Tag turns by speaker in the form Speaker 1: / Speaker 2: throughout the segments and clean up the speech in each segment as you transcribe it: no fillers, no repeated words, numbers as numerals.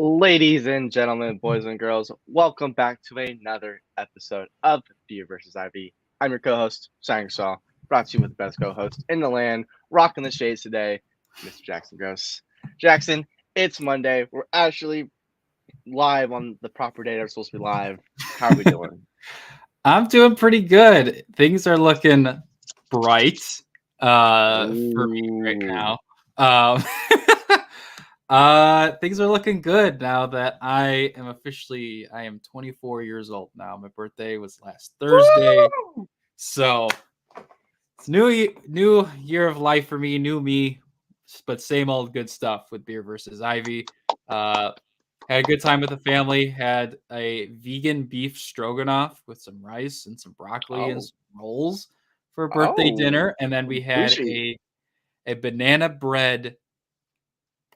Speaker 1: Ladies and gentlemen, boys and girls, welcome back to another episode of Beer vs. Ivy. I'm your co-host, Sang Saw, brought to you with the best co-host in the land, rocking the shades today, Mr. Jackson Gross. Jackson, it's Monday. We're actually live on the proper day that we're supposed to be live. How are we doing?
Speaker 2: I'm doing pretty good. Things are looking bright for me right now. Things are looking good now that I am 24 years old now. My birthday was last Thursday.
Speaker 1: Woo!
Speaker 2: So it's new year of life for me, new me, but same old good stuff with Beer versus Ivy. Had a good time with the family. Had a vegan beef stroganoff with some rice and some broccoli and
Speaker 1: Oh,
Speaker 2: some rolls for a birthday dinner. And then we had
Speaker 1: bougie.
Speaker 2: a banana bread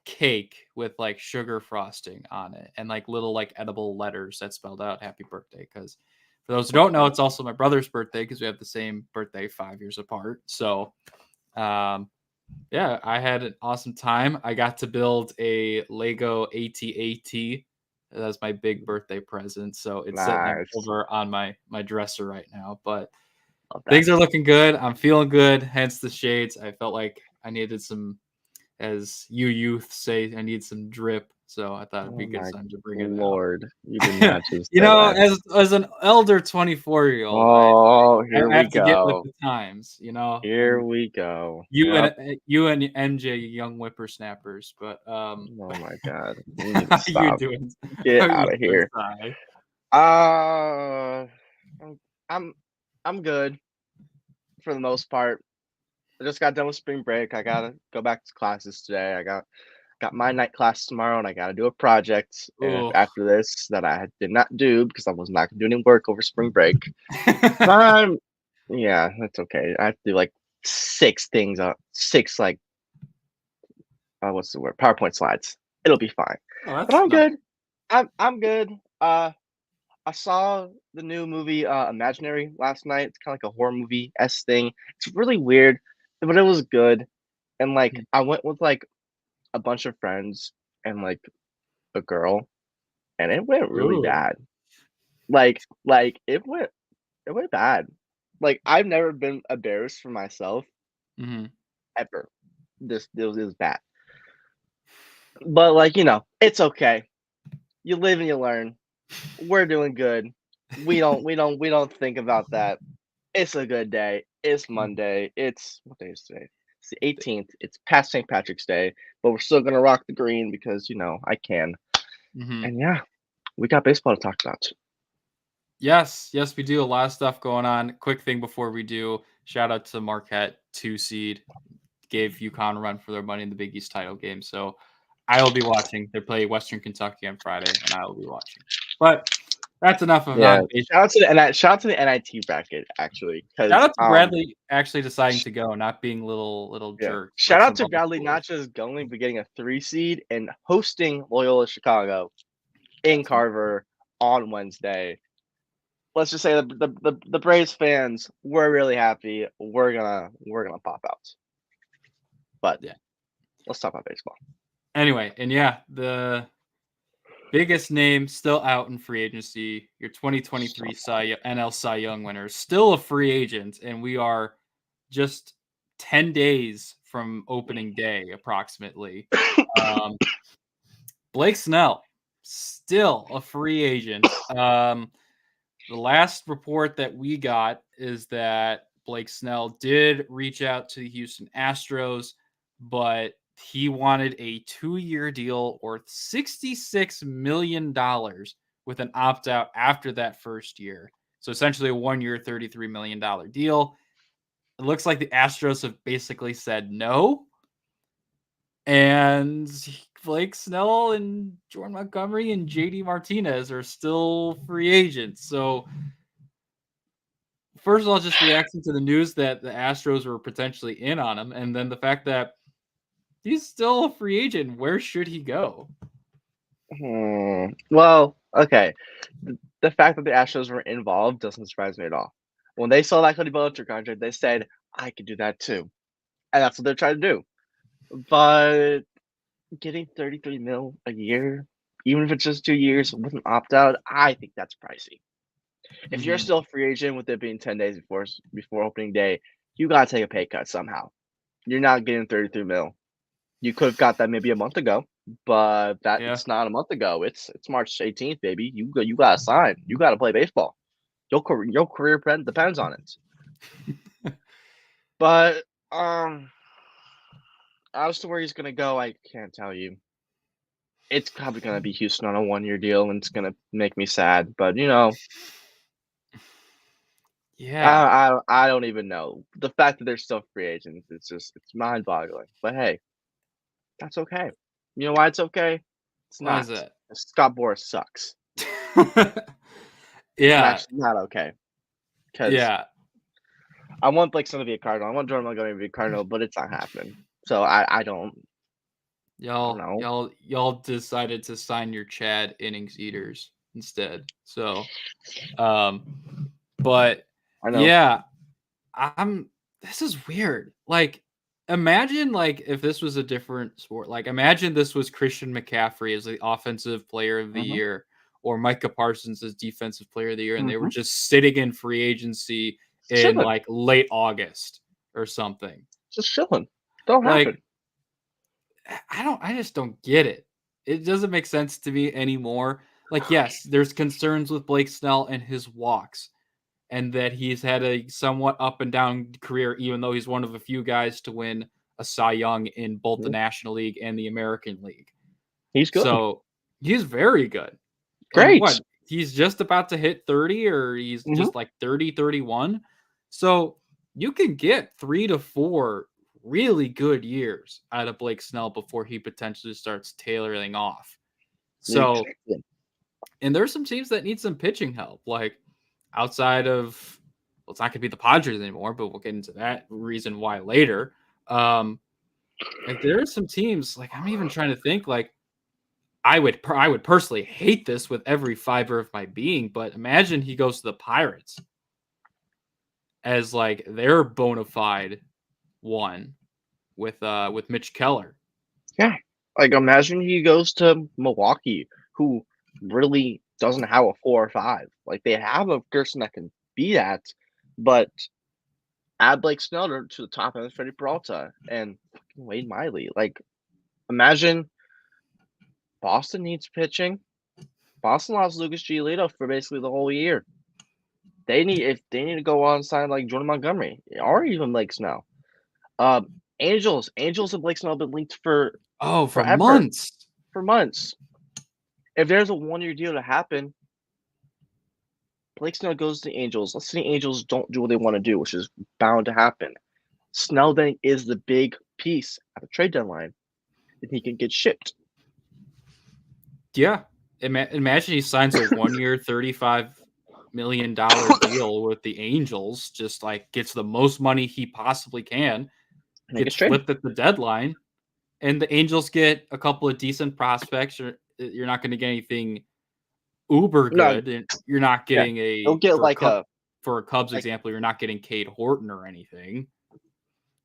Speaker 2: cake with like sugar frosting on it and like little like edible letters that spelled out happy birthday. Because for those who don't know, it's also my brother's birthday because we have the same birthday 5 years apart. So yeah, I had an awesome time. I got to build a Lego AT-AT. That's my big birthday present. So it's sitting
Speaker 1: Nice.
Speaker 2: over on my dresser right now. But
Speaker 1: Love that.
Speaker 2: things are looking good. I'm feeling good. Hence the shades. I felt like I needed some, as you youth say, I need some drip. So I thought it'd be
Speaker 1: Oh
Speaker 2: a good
Speaker 1: my
Speaker 2: time to bring it out.
Speaker 1: Lord, you did not just
Speaker 2: You
Speaker 1: say
Speaker 2: know,
Speaker 1: that.
Speaker 2: as an elder 24-year-old,
Speaker 1: Oh, here
Speaker 2: I
Speaker 1: we
Speaker 2: have to get with
Speaker 1: go.
Speaker 2: the times, you know,
Speaker 1: Here
Speaker 2: and
Speaker 1: we go.
Speaker 2: you
Speaker 1: Yep.
Speaker 2: and MJ, young whippersnappers. But
Speaker 1: Oh my God. You need to
Speaker 2: how you
Speaker 1: stop.
Speaker 2: doing? How
Speaker 1: Get
Speaker 2: are you
Speaker 1: out of
Speaker 2: doing,
Speaker 1: here.
Speaker 2: Si?
Speaker 1: Uh, I'm I'm good for the most part. I just got done with spring break. I gotta go back to classes today. I got my night class tomorrow, and I gotta do a project. And
Speaker 2: Oh,
Speaker 1: after this, that I did not do because I was not gonna do any work over spring break. I'm yeah, that's okay. I have to do like six things. Six like what's the word? PowerPoint slides. It'll be fine.
Speaker 2: oh,
Speaker 1: But
Speaker 2: that's
Speaker 1: I'm
Speaker 2: not.
Speaker 1: good. I'm good. I saw the new movie Imaginary last night. It's kind of like a horror movie s thing. It's really weird, but it was good. And like I went with like a bunch of friends and like a girl, and it went really
Speaker 2: Ooh.
Speaker 1: bad. Like it went bad. Like I've never been embarrassed for myself
Speaker 2: Mm-hmm.
Speaker 1: ever. This it was bad. But like it's okay. You live and you learn. We're doing good. We don't think about that. It's a good day. It's Monday. It's what day is today? It's the 18th. It's past St. Patrick's Day, but we're still gonna rock the green because I can.
Speaker 2: Mm-hmm.
Speaker 1: And yeah, we got baseball to talk about.
Speaker 2: Yes, we do a lot of stuff going on. Quick thing before we do, shout out to Marquette, 2 seed, gave UConn a run for their money in the Big East title game. So I will be watching. They play Western Kentucky on Friday, and I will be watching. But that's enough of
Speaker 1: Yeah,
Speaker 2: non-baseball.
Speaker 1: shout out to the NIT bracket actually,
Speaker 2: Shout
Speaker 1: because
Speaker 2: out to Bradley actually deciding to go, not being little
Speaker 1: yeah,
Speaker 2: jerk
Speaker 1: shout
Speaker 2: like
Speaker 1: out
Speaker 2: some
Speaker 1: to
Speaker 2: other
Speaker 1: Bradley not
Speaker 2: schools.
Speaker 1: just going but getting a 3 seed and hosting Loyola Chicago in
Speaker 2: That's
Speaker 1: Carver on Wednesday. Let's just say the Braves fans we're really happy. We're gonna pop out. But
Speaker 2: yeah.
Speaker 1: let's talk about baseball.
Speaker 2: Anyway, and yeah, the biggest name still out in free agency, your 2023 NL Cy Young winner, still a free agent, and we are just 10 days from opening day, approximately. Um, Blake Snell, still a free agent. The last report that we got is that Blake Snell did reach out to the Houston Astros, but he wanted a 2-year deal worth $66 million with an opt out after that first year. So essentially a 1-year, $33 million deal. It looks like the Astros have basically said no. And Blake Snell and Jordan Montgomery and J.D. Martinez are still free agents. So first of all, just reacting to the news that the Astros were potentially in on him, and then the fact that he's still a free agent. Where should he go?
Speaker 1: Well, okay. The fact that the Astros were involved doesn't surprise me at all. When they saw that Cody Bellinger contract, they said, I could do that too. And that's what they're trying to do. But getting 33 mil a year, even if it's just 2 years with an opt out, I think that's pricey. If you're
Speaker 2: Mhm.
Speaker 1: still a free agent with it being 10 days before opening day, you gotta take a pay cut somehow. You're not getting 33 mil. You could have got that maybe a month ago, but that
Speaker 2: Yeah.
Speaker 1: it's not a month ago. It's March 18th, baby. You gotta sign. You gotta play baseball. Your career depends on it. But as to where he's gonna go, I can't tell you. It's probably gonna be Houston on a 1-year deal, and it's gonna make me sad. But
Speaker 2: Yeah.
Speaker 1: I don't even know. The fact that they're still free agents, it's mind boggling. But hey, that's okay. You know why it's okay? It's
Speaker 2: Why is
Speaker 1: not.
Speaker 2: that?
Speaker 1: Scott Boras sucks. I'm
Speaker 2: Yeah.
Speaker 1: actually not okay because
Speaker 2: Yeah.
Speaker 1: I want Blake Snell to be a Cardinal. I want Jordan Montgomery to be a Cardinal, but it's not happening. So I don't know.
Speaker 2: Y'all decided to sign your Chad innings eaters instead. So, but
Speaker 1: I know.
Speaker 2: yeah, this is weird. Like, imagine like if this was a different sport. Like, imagine this was Christian McCaffrey as the offensive player of the
Speaker 1: Mhm,
Speaker 2: year, or Micah Parsons as defensive player of the year, and they were
Speaker 1: mhm.
Speaker 2: just sitting in free agency in
Speaker 1: Chilling,
Speaker 2: like late August or something.
Speaker 1: just chilling. Don't happen.
Speaker 2: Like, I just don't get it. It doesn't make sense to me anymore. Like, yes, there's concerns with Blake Snell and his walks, and that he's had a somewhat up and down career, even though he's one of a few guys to win a Cy Young in both the
Speaker 1: Mhm.
Speaker 2: National League and the American League.
Speaker 1: He's good.
Speaker 2: So he's very good. And
Speaker 1: Great.
Speaker 2: what? He's just about to hit 30, or he's
Speaker 1: Mhm.
Speaker 2: just like 30, 31. So you can get 3 to 4 really good years out of Blake Snell before he potentially starts tailoring off. So,
Speaker 1: Exactly.
Speaker 2: and there's some teams that need some pitching help, like outside of, well, it's not going to be the Padres anymore, but we'll get into that reason why later. Like there are some teams, like I'm even trying to think, like I would personally hate this with every fiber of my being, but imagine he goes to the Pirates as like their bona fide one with Mitch Keller.
Speaker 1: Yeah. Like imagine he goes to Milwaukee, who really doesn't have a 4 or 5. Like they have a person that can be that, but add Blake Snell to the top end of Freddie Peralta and fucking Wade Miley. Like imagine Boston needs pitching. Boston lost Lucas Giolito for basically the whole year. They need to go on and sign like Jordan Montgomery or even Blake Snell. Angels and Blake Snell have been linked for
Speaker 2: Oh, for
Speaker 1: forever,
Speaker 2: months.
Speaker 1: for months. If there's a 1-year deal to happen, Blake Snell goes to the Angels. Let's say the Angels don't do what they want to do, which is bound to happen. Snell then is the big piece at the trade deadline, and he can get shipped.
Speaker 2: Yeah. Imagine he signs a 1-year, $35 million deal with the Angels, just like gets the most money he possibly can,
Speaker 1: And he
Speaker 2: gets
Speaker 1: gets traded.
Speaker 2: flipped at the deadline, and the Angels get a couple of decent prospects. You're not going to get anything uber
Speaker 1: No,
Speaker 2: good, and you're not
Speaker 1: yeah,
Speaker 2: getting
Speaker 1: they'll get like
Speaker 2: for a Cubs
Speaker 1: like
Speaker 2: example, you're not getting Cade Horton or anything,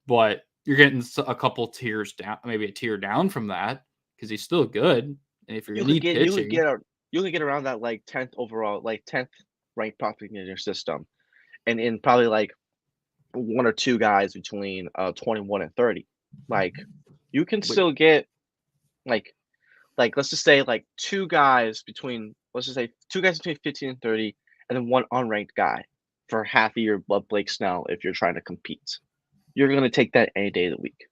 Speaker 2: but you're getting a couple tiers down, maybe a tier down from that because he's still good. And if you need pitching,
Speaker 1: you could get around that like 10th overall, like 10th ranked prospect in your system, and in probably like 1 or 2 guys between 21 and 30. Like you can
Speaker 2: but
Speaker 1: still get like let's just say like 2 guys between let's just say 2 guys between 15 and 30, and then 1 unranked guy for half a year of Blake Snell if you're trying to compete. You're gonna take that any day of the week.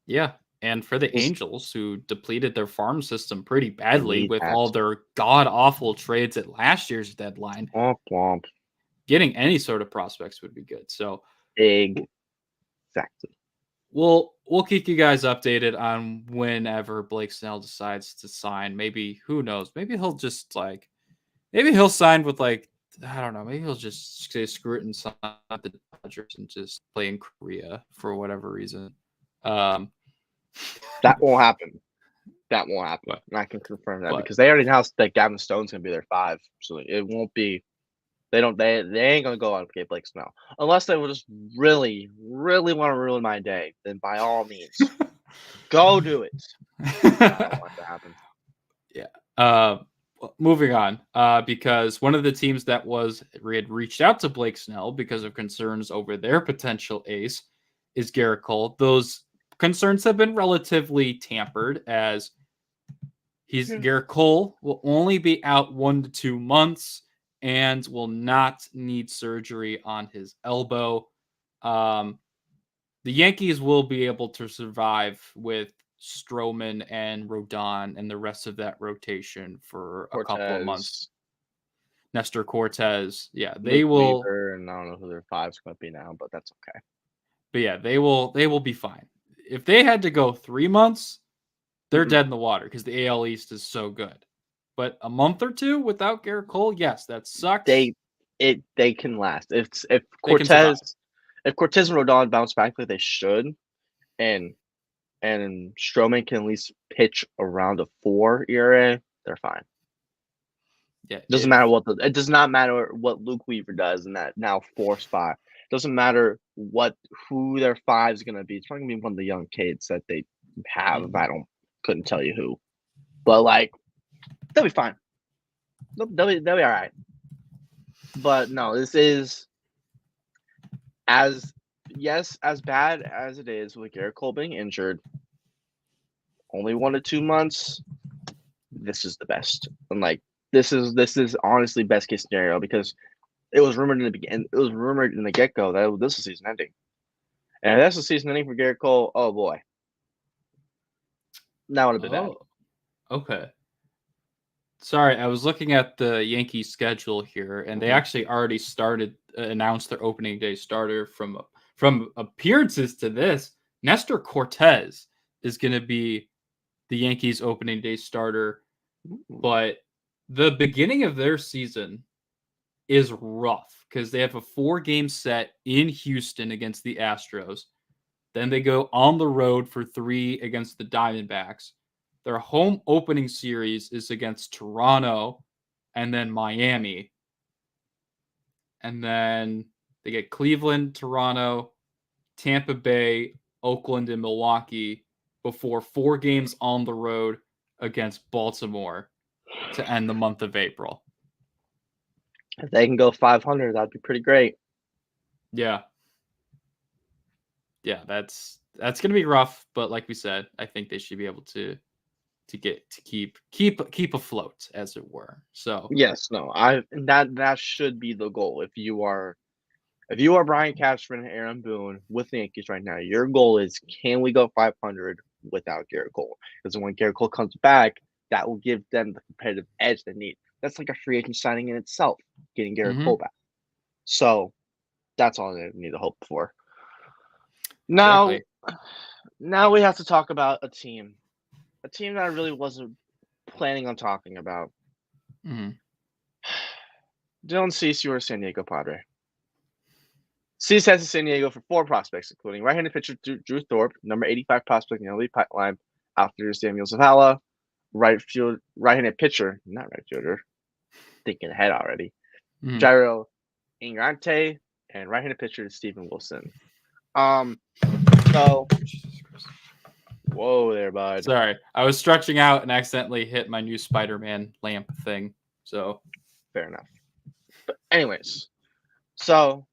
Speaker 2: yeah. And for the
Speaker 1: Just
Speaker 2: Angels, who depleted their farm system pretty
Speaker 1: they
Speaker 2: badly
Speaker 1: need
Speaker 2: with
Speaker 1: that.
Speaker 2: all their god awful trades at last year's deadline,
Speaker 1: Womp womp.
Speaker 2: getting any sort of prospects would be good. So
Speaker 1: Exactly.
Speaker 2: we'll keep you guys updated on whenever Blake Snell decides to sign. Maybe who knows? Maybe he'll just like maybe he'll sign with like I don't know. Maybe he'll just say screw it and sign with the Dodgers and just play in Korea for whatever reason. Um,
Speaker 1: That won't happen. That won't happen.
Speaker 2: but
Speaker 1: And I can confirm that
Speaker 2: but
Speaker 1: because they already announced that Gavin Stone's gonna be their 5. So it won't be they ain't gonna go out and get Blake Snell. Unless they will just really, really want to ruin my day, then by all means, go do it. I don't want that to happen.
Speaker 2: yeah. Moving on, because one of the teams that had reached out to Blake Snell because of concerns over their potential ace is Garrett Cole. Those concerns have been relatively tampered, as Garrett Cole will only be out 1 to 2 months and will not need surgery on his elbow. The Yankees will be able to survive with Stroman and Rodon and the rest of that rotation for a couple of months.
Speaker 1: Cortez,
Speaker 2: Nestor Cortez, yeah, they
Speaker 1: Luke
Speaker 2: will.
Speaker 1: Weaver, and I don't know who their five's going to be now, but that's okay.
Speaker 2: But yeah, they will be fine. If they had to go 3 months, they're dead in the water because the AL East is so good. But a month or two without Garrett Cole, yes, that sucks.
Speaker 1: They can last. If
Speaker 2: They can survive.
Speaker 1: Cortez and Rodon bounce back like they should, and Stroman can at least pitch around a 4 ERA, they're fine.
Speaker 2: Yeah,
Speaker 1: It does not matter what Luke Weaver does in that now 4 spot. It doesn't matter who their 5 is gonna be. It's probably gonna be one of the young kids that they have. Couldn't tell you who, but like they'll be fine. They'll be all right. But no, this is as bad as it is with Garrett Cole being injured. Only 1 to 2 months. This is the best, and like this is honestly best case scenario because it was rumored in the beginning. It was rumored in the get go that this is season ending, and if that's the season ending for Garrett Cole. Oh boy, that would have been bad.
Speaker 2: Okay. Sorry, I was looking at the Yankees schedule here, and they actually already announced their opening day starter. From appearances to this, Nestor Cortez is going to be the Yankees opening day starter. But the beginning of their season is rough because they have a 4-game set in Houston against the Astros. Then they go on the road for 3 against the Diamondbacks. Their home opening series is against Toronto and then Miami. And then they get Cleveland, Toronto, Tampa Bay, Oakland, and Milwaukee before 4 games on the road against Baltimore to end the month of April.
Speaker 1: If they can go 500, that'd be pretty great.
Speaker 2: Yeah. Yeah, that's going to be rough, but like we said, I think they should be able to keep afloat, as it were. So
Speaker 1: yes, no, that should be the goal. If you are Brian Cashman and Aaron Boone with the Yankees right now, your goal is can we go 500 without Garrett Cole? Because when Garrett Cole comes back, that will give them the competitive edge they need. That's like a free agent signing in itself, getting Garrett Cole back. So that's all they need to hope for. Now we have to talk about a team that I really wasn't planning on talking about. Dylan Cease, you are a San Diego Padre. Cease heads to San Diego for 4 prospects, including right-handed pitcher Drew Thorpe, number 85 prospect in the elite pipeline, outfielder Samuel Zavala, right-handed pitcher, not right fielder, thinking ahead already, Jairo Ingrante, and right-handed pitcher Steven Wilson. So, whoa there, bud.
Speaker 2: Sorry, I was stretching out and accidentally hit my new Spider-Man lamp thing. So,
Speaker 1: fair enough. But anyways, so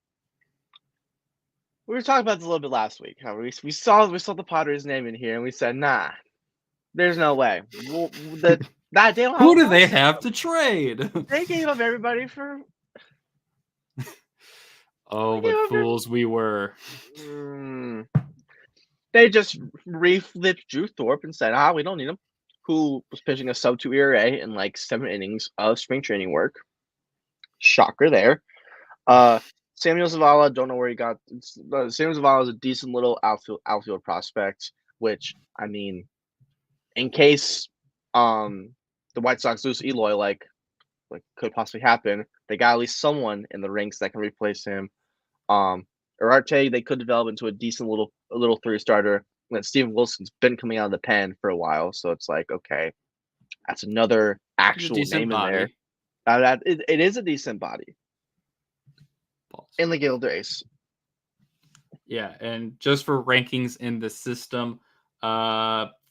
Speaker 1: we were talking about this a little bit last week. How we saw the Padres name in here, and we said, nah, there's no way. Who
Speaker 2: do they have to trade?
Speaker 1: They gave up everybody for.
Speaker 2: Oh, what fools we were.
Speaker 1: They just reflipped Drew Thorpe and said, we don't need him. Who was pitching a sub-2 ERA in like 7 innings of spring training work. Shocker there. Samuel Zavala, don't know where he got. Samuel Zavala is a decent little outfield prospect, which, I mean, in case the White Sox lose Eloy, like could possibly happen, they got at least someone in the ranks that can replace him. Ararte, they could develop into a decent little 3-starter. And Steven Wilson's been coming out of the pen for a while, so it's like, okay, that's another actual name in there. It is a decent body. In the Guild Race.
Speaker 2: Yeah, and just for rankings in the system,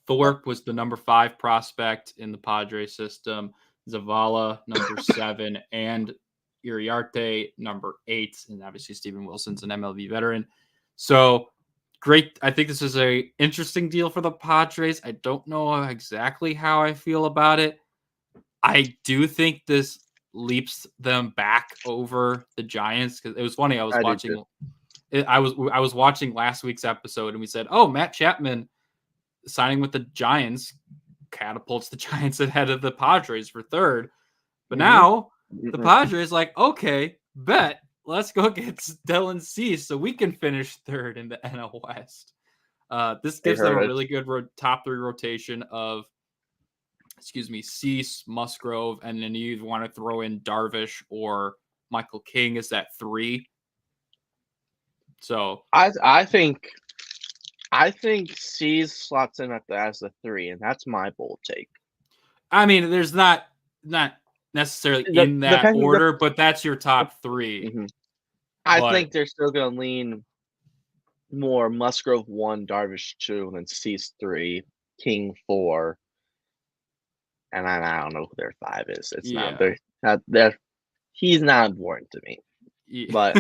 Speaker 2: Thorpe was the number 5 prospect in the Padres system. Zavala, number 7, and Iriarte, number 8. And obviously Steven Wilson's an MLB veteran. So great. I think this is a interesting deal for the Padres. I don't know exactly how I feel about it. I do think this leaps them back over the Giants, because it was funny. I was watching last week's episode, and we said, "Oh, Matt Chapman signing with the Giants catapults the Giants ahead of the Padres for third." But now the Padres like, okay, bet, let's go get Dylan Cease so we can finish third in the NL West. This gives them a really good top 3 rotation of, Cease, Musgrove, and then you want to throw in Darvish or Michael King as that 3. So
Speaker 1: I think Cease slots in as the 3, and that's my bold take.
Speaker 2: I mean, there's not necessarily in that order, but that's your top 3.
Speaker 1: Mm-hmm. I think they're still going to lean more Musgrove 1, Darvish 2, and then Cease 3, King 4, and I don't know who their 5 is. It's not. He's not important to me.
Speaker 2: Yeah.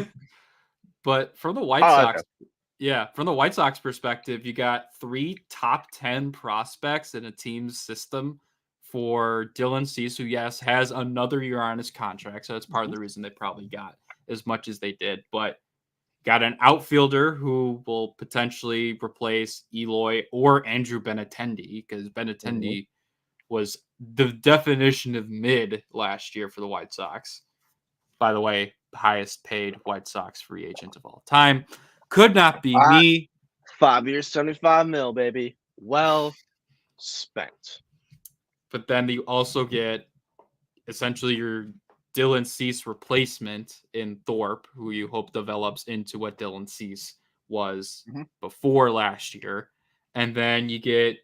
Speaker 2: But from the White Sox, from the White Sox perspective, you got 3 top 10 prospects in a team's system for Dylan Cease, who, yes, has another year on his contract. So that's part of the reason they probably got as much as they did. But got an outfielder who will potentially replace Eloy or Andrew Benintendi, because Benintendi was the definition of mid last year for the White Sox. By the way, highest paid White Sox free agent of all time. Could not be me.
Speaker 1: 5 years, $75 million, baby. Well spent.
Speaker 2: But then you also get essentially your Dylan Cease replacement in Thorpe, who you hope develops into what Dylan Cease was before last year. And then you get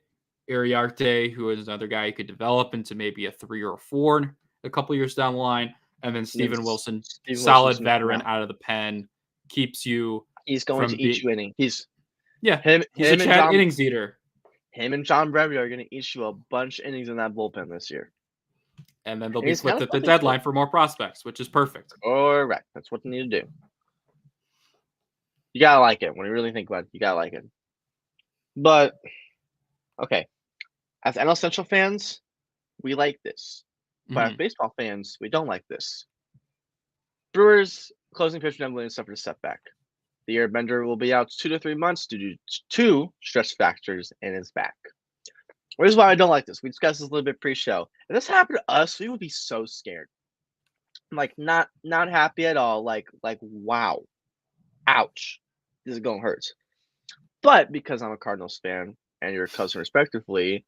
Speaker 2: Iriarte, who is another guy you could develop into maybe a 3 or a 4 a couple years down the line. And then Steven Wilson, solid veteran out of the pen, keeps you.
Speaker 1: He's going to eat you inning. He's
Speaker 2: a Chad innings eater.
Speaker 1: Him and John Brevy are going to eat you a bunch of innings in that bullpen this year.
Speaker 2: And then they'll be flipped at the deadline for more prospects, which is perfect.
Speaker 1: Correct. That's what they need to do. You got to like it. When you really think about it, you got to like it. But, okay. As NL Central fans, we like this. But as baseball fans, we don't like this. Brewers closing pitcher Devin Williams suffered a setback. The airbender will be out 2 to 3 months due to 2 stress factors in his back. Here's why I don't like this. We discussed this a little bit pre-show. If this happened to us, we would be so scared. Like, not happy at all. Like, wow. Ouch. This is going to hurt. But because I'm a Cardinals fan and you're a Cubs respectively,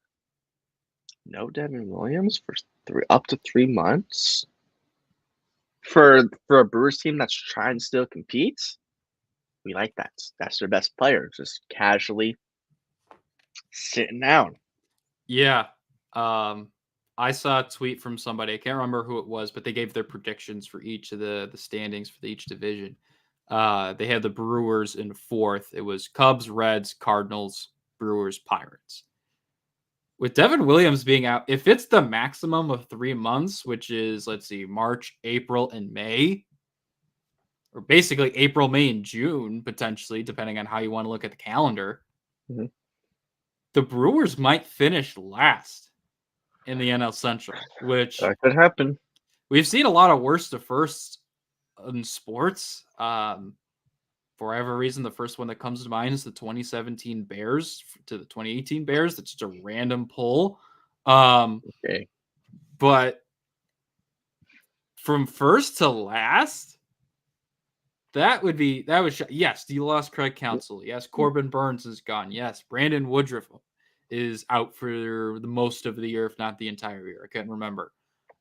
Speaker 1: no Devin Williams for up to 3 months? For a Brewers team that's trying to still compete? We like that. That's their best player, just casually sitting down.
Speaker 2: Yeah. I saw a tweet from somebody. I can't remember who it was, but they gave their predictions for each of the standings for each division. They had the Brewers in 4th. It was Cubs, Reds, Cardinals, Brewers, Pirates. With Devin Williams being out, if it's the maximum of 3 months, which is, March, April, and May, or basically April, May, and June, potentially, depending on how you want to look at the calendar, the Brewers might finish last in the NL Central, which
Speaker 1: that could happen.
Speaker 2: We've seen a lot of worst to first in sports. For whatever reason, the first one that comes to mind is the 2017 Bears to the 2018 Bears. That's just a random pull.
Speaker 1: Okay.
Speaker 2: But from first to last, yes, you lost Craig Counsell. Yes, Corbin Burns is gone. Yes, Brandon Woodruff is out for the most of the year, if not the entire year. I can't remember.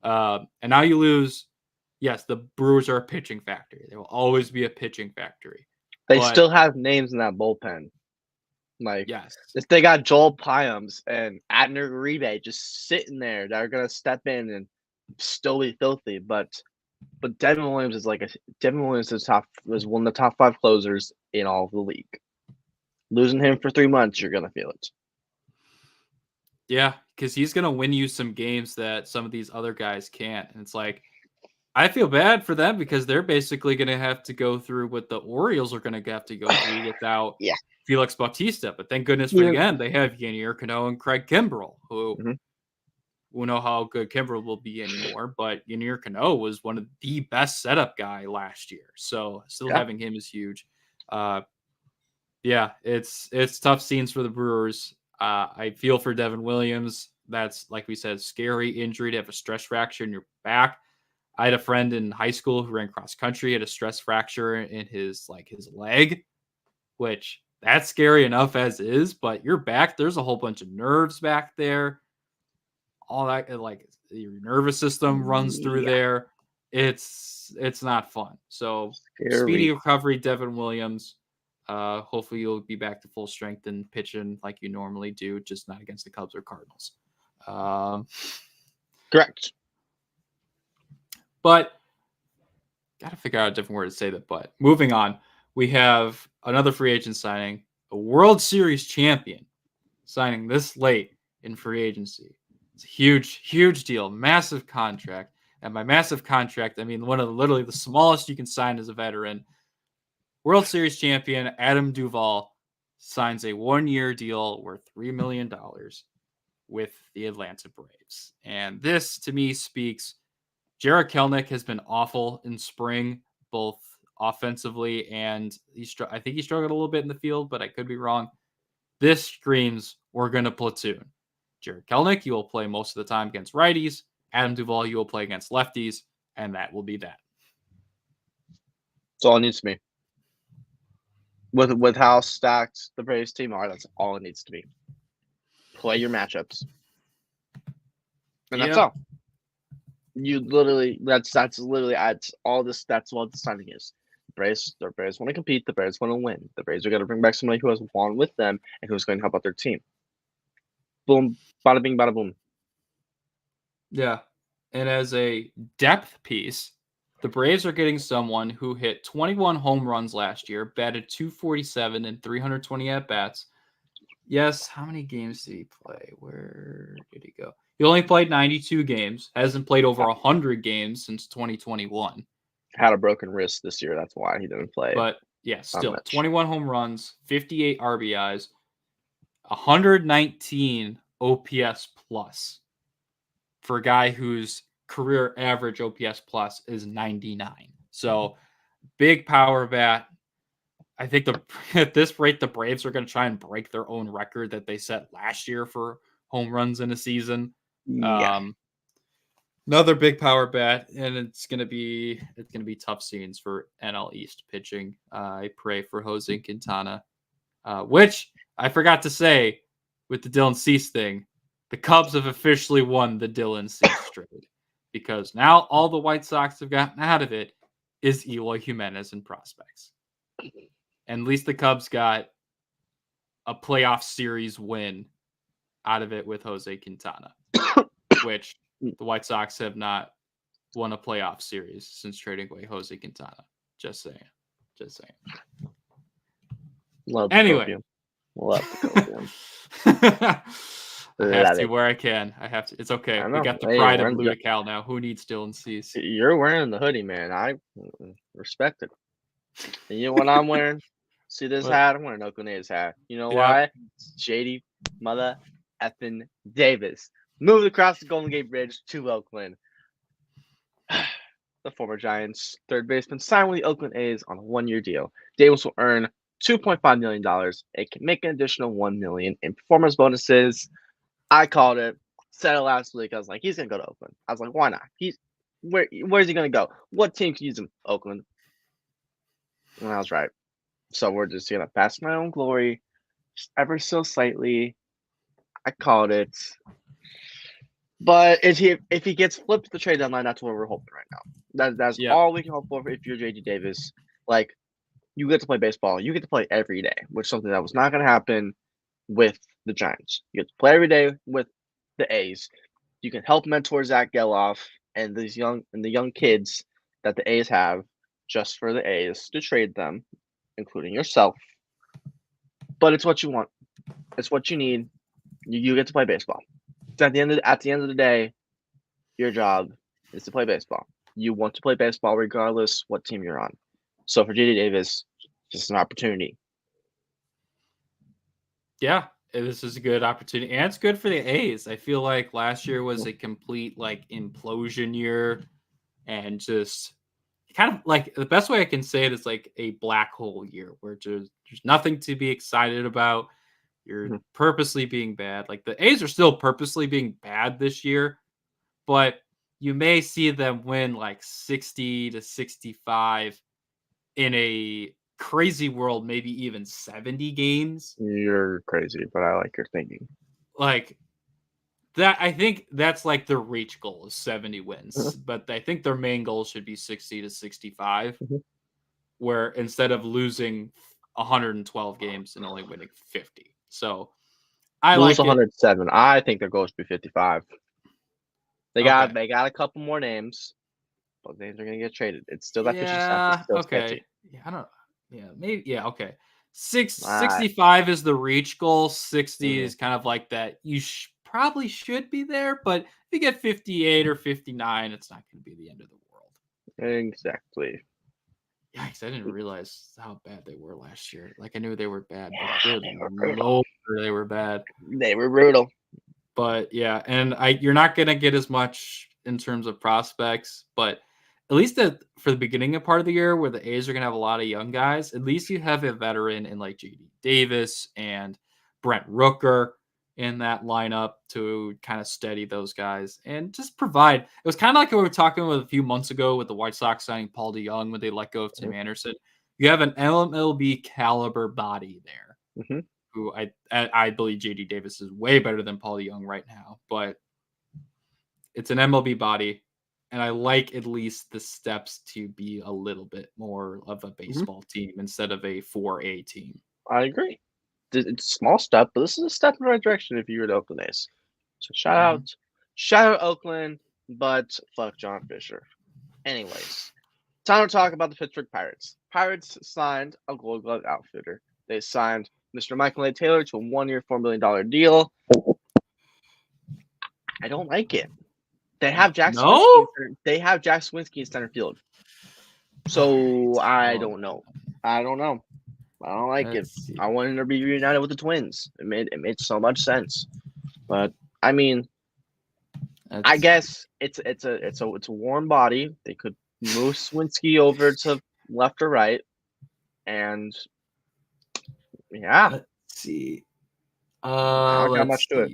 Speaker 2: And now you lose. Yes, the Brewers are a pitching factory. They will always be a pitching factory.
Speaker 1: They still have names in that bullpen. Like, yes, if they got Joel Pyams and Adner Uribe just sitting there that are gonna step in and still be filthy, but Devin Williams is was one of the top 5 closers in all of the league. Losing him for 3 months, you're gonna feel it.
Speaker 2: Yeah, because he's going to win you some games that some of these other guys can't. And it's like, I feel bad for them because they're basically going to have to go through what the Orioles are going to have to go through without
Speaker 1: Yeah.
Speaker 2: Felix Bautista. But thank goodness for the end, they have Yanier Cano and Craig Kimbrell, who we know how good Kimbrell will be anymore. But Yanier Cano was one of the best setup guy last year. So still having him is huge. Yeah, it's tough scenes for the Brewers. I feel for Devin Williams. That's, like we said, scary injury to have a stress fracture in your back. I had a friend in high school who ran cross country, had a stress fracture in his leg, which that's scary enough as is, but your back, there's a whole bunch of nerves back there. All that, like, your nervous system runs through there. It's not fun. So speedy recovery, Devin Williams. Hopefully you'll be back to full strength and pitching like you normally do, just not against the Cubs or Cardinals.
Speaker 1: Correct.
Speaker 2: But got to figure out a different word to say that. But moving on, we have another free agent signing, a World Series champion signing this late in free agency. It's a huge, huge deal, massive contract. And by massive contract, I mean one of literally the smallest you can sign as a veteran. World Series champion Adam Duvall signs a 1-year deal worth $3 million with the Atlanta Braves. And this, to me, speaks. Jarred Kelenic has been awful in spring, both offensively and I think he struggled a little bit in the field, but I could be wrong. This screams we're going to platoon. Jarred Kelenic, you will play most of the time against righties. Adam Duvall, you will play against lefties, and that will be that.
Speaker 1: That's all it needs to be. With how stacked the Braves team are, that's all it needs to be. Play your matchups. And that's all. You literally that's literally all this. That's what the signing is. The Braves want to compete. The Braves want to win. The Braves are going to bring back somebody who has won with them and who's going to help out their team. Boom, bada bing, bada boom.
Speaker 2: Yeah, and as a depth piece, the Braves are getting someone who hit 21 home runs last year, batted .247 and 320 at bats. Yes, how many games did he play? Where did he go? He only played 92 games. Hasn't played over 100 games since 2021.
Speaker 1: Had a broken wrist this year. That's why he didn't play.
Speaker 2: But yeah, still 21 home runs, 58 RBIs, 119 OPS plus for a guy whose career average OPS plus is 99. So big power bat. I think at this rate, the Braves are going to try and break their own record that they set last year for home runs in a season.
Speaker 1: Yeah.
Speaker 2: Another big power bat, and it's gonna be tough scenes for NL East pitching. I pray for Jose Quintana, which I forgot to say with the Dylan Cease thing. The Cubs have officially won the Dylan Cease trade because now all the White Sox have gotten out of it is Eloy Jimenez and prospects. And at least the Cubs got a playoff series win out of it with Jose Quintana, which the White Sox have not won a playoff series since trading away Jose Quintana. Just saying. Anyway.
Speaker 1: Love the copium.
Speaker 2: I have to where I can. I have to. It's okay. We got the pride of Blue Cal now. Who needs Dylan Cease?
Speaker 1: You're wearing the hoodie, man. I respect it. And you know what I'm wearing? See this hat? I'm wearing Oakland A's hat. You know why? It's J.D. Mother effing Davis. Moved across the Golden Gate Bridge to Oakland. The former Giants third baseman signed with the Oakland A's on a 1-year deal. Davis will earn $2.5 million. It can make an additional $1 million in performance bonuses. I called it. Said it last week. I was like, he's gonna go to Oakland. I was like, why not? Where's he gonna go? What team can use him? Oakland. And I was right. So we're just gonna bask my own glory, just ever so slightly. I called it. But if he gets flipped to the trade deadline, that's what we're hoping right now. That's all we can hope for if you're J.D. Davis. Like, you get to play baseball. You get to play every day, which is something that was not going to happen with the Giants. You get to play every day with the A's. You can help mentor Zach Geloff and the young kids that the A's have just for the A's to trade them, including yourself. But it's what you want. It's what you need. You get to play baseball. at the end of the day, your job is to play baseball. You want to play baseball regardless what team you're on. So for J.D. Davis, just an opportunity.
Speaker 2: Yeah, this is a good opportunity, and it's good for the A's. I feel like last year was a complete like implosion year, and just kind of like the best way I can say it is like a black hole year where there's nothing to be excited about. You're purposely being bad. Like the A's are still purposely being bad this year, but you may see them win like 60 to 65 in a crazy world, maybe even 70 games.
Speaker 1: You're crazy, but I like your thinking.
Speaker 2: Like that, I think that's like their reach goal is 70 wins, but I think their main goal should be 60 to 65, where instead of losing 112 games and only winning 50. So I
Speaker 1: Lose
Speaker 2: like it.
Speaker 1: 107. I think their goal should be 55. They got a couple more names. Those names are gonna get traded. It's still that pitching staff is still sketchy.
Speaker 2: Yeah, I don't. Yeah, maybe. Yeah, okay. 65 is the reach goal. 60 is kind of like that. You probably should be there, but if you get 58 or 59, it's not going to be the end of the world.
Speaker 1: Exactly.
Speaker 2: Yikes! I didn't realize how bad they were last year. Like I knew they were bad, but good lord, they were bad.
Speaker 1: They were brutal.
Speaker 2: But yeah, and you're not going to get as much in terms of prospects, but at least for the beginning of part of the year where the A's are going to have a lot of young guys, at least you have a veteran in like J.D. Davis and Brent Rooker in that lineup to kind of steady those guys and just provide. It was kind of like what we were talking about a few months ago with the White Sox signing Paul DeYoung when they let go of Tim Anderson. You have an MLB caliber body there, who I believe J.D. Davis is way better than Paul DeYoung right now, but it's an MLB body. And I like at least the steps to be a little bit more of a baseball team instead of a 4A team.
Speaker 1: I agree. It's a small step, but this is a step in the right direction if you were the Oakland A's. So shout out Oakland, but fuck John Fisher. Anyways, time to talk about the Pittsburgh Pirates. Pirates signed a Gold Glove outfitter. They signed Mr. Michael A. Taylor to a 1-year, $4 million deal. I don't like it. They have Jack Swinski. They have Jack Swinski in center field. So I don't know. I don't like it. I wanted to be reunited with the Twins. It made so much sense. But I mean, I guess it's a warm body. They could move Swinski over to left or right, and yeah.
Speaker 2: Let's see.
Speaker 1: Not got much to it.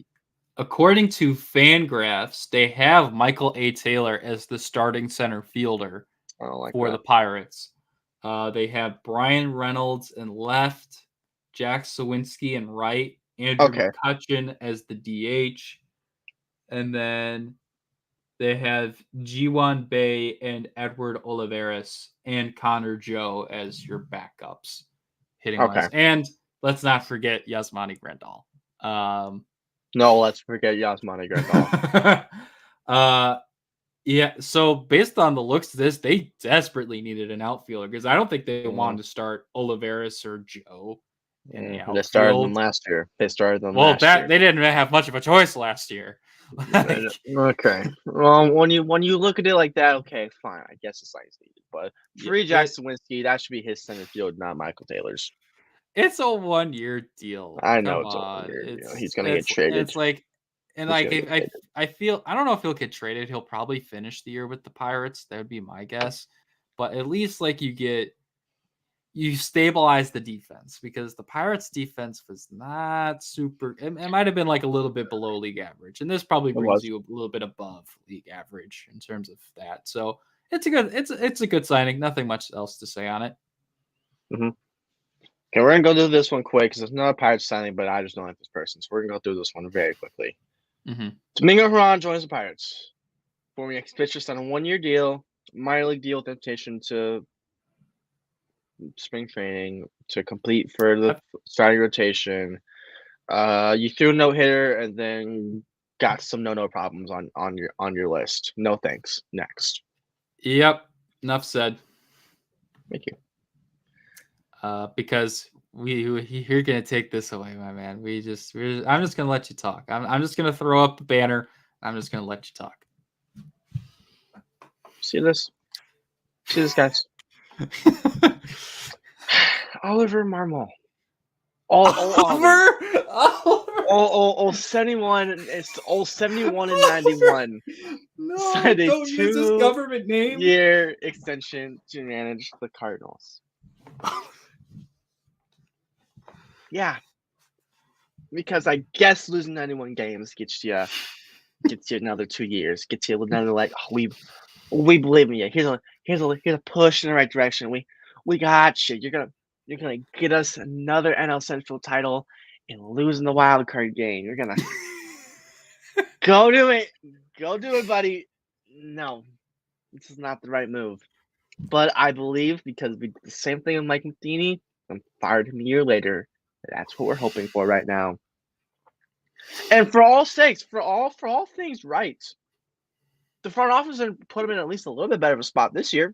Speaker 2: According to Fangraphs, they have Michael A. Taylor as the starting center fielder for the Pirates. They have Brian Reynolds in left, Jack Sawinski in right, Andrew McCutchen as the DH, and then they have G1 Bay and Edward Olivares and Connor Joe as your backups hitting wise. And let's not forget Yasmani Grandal.
Speaker 1: No, let's forget Yasmani Grandal.
Speaker 2: Yeah, so based on the looks of this, they desperately needed an outfielder because I don't think they wanted to start Olivares or Joe in the outfield.
Speaker 1: They started them last year.
Speaker 2: They didn't have much of a choice last year.
Speaker 1: Okay. Well, when you look at it like that, okay, fine. I guess it's like needed. But free Jack Sawinski, that should be his center field, not Michael Taylor's.
Speaker 2: It's a 1-year deal.
Speaker 1: I know it's a 1-year deal. He's gonna get traded.
Speaker 2: It's like, and like I feel I don't know if he'll get traded. He'll probably finish the year with the Pirates. That would be my guess. But at least like you stabilize the defense because the Pirates defense was not super. It might have been like a little bit below league average, and this probably brings you a little bit above league average in terms of that. So it's a good signing. Nothing much else to say on it.
Speaker 1: Okay, we're gonna go through this one quick because it's not a Pirates signing, but I just don't like this person, so we're gonna go through this one very quickly. Domingo Herrera joins the Pirates. Former Yankees pitcher signed a 1-year deal, minor league deal with invitation to spring training to complete for the starting rotation. You threw a no-hitter and then got some no problems on your list. No thanks. Next.
Speaker 2: Yep. Enough said.
Speaker 1: Thank you.
Speaker 2: Because you're gonna take this away, my man. I'm just gonna let you talk. I'm just gonna throw up the banner. I'm just gonna let you talk.
Speaker 1: See this? See this, guys? Oliver Marmol.
Speaker 2: Oliver.
Speaker 1: 71. It's 71 and 91.
Speaker 2: No,
Speaker 1: Signed a
Speaker 2: don't use this government name.
Speaker 1: 2-year extension to manage the Cardinals. Yeah, because I guess losing 91 games gets you another 2 years. Gets you another we believe in you. Here's a push in the right direction. We got you. You're gonna get us another NL Central title and losing the wild card game. You're gonna go do it. Go do it, buddy. No, this is not the right move. But I believe because we did the same thing with Mike Matheny and fired him a year later. That's what we're hoping for right now. And for all sakes, for all things right, the front office and put him in at least a little bit better of a spot this year.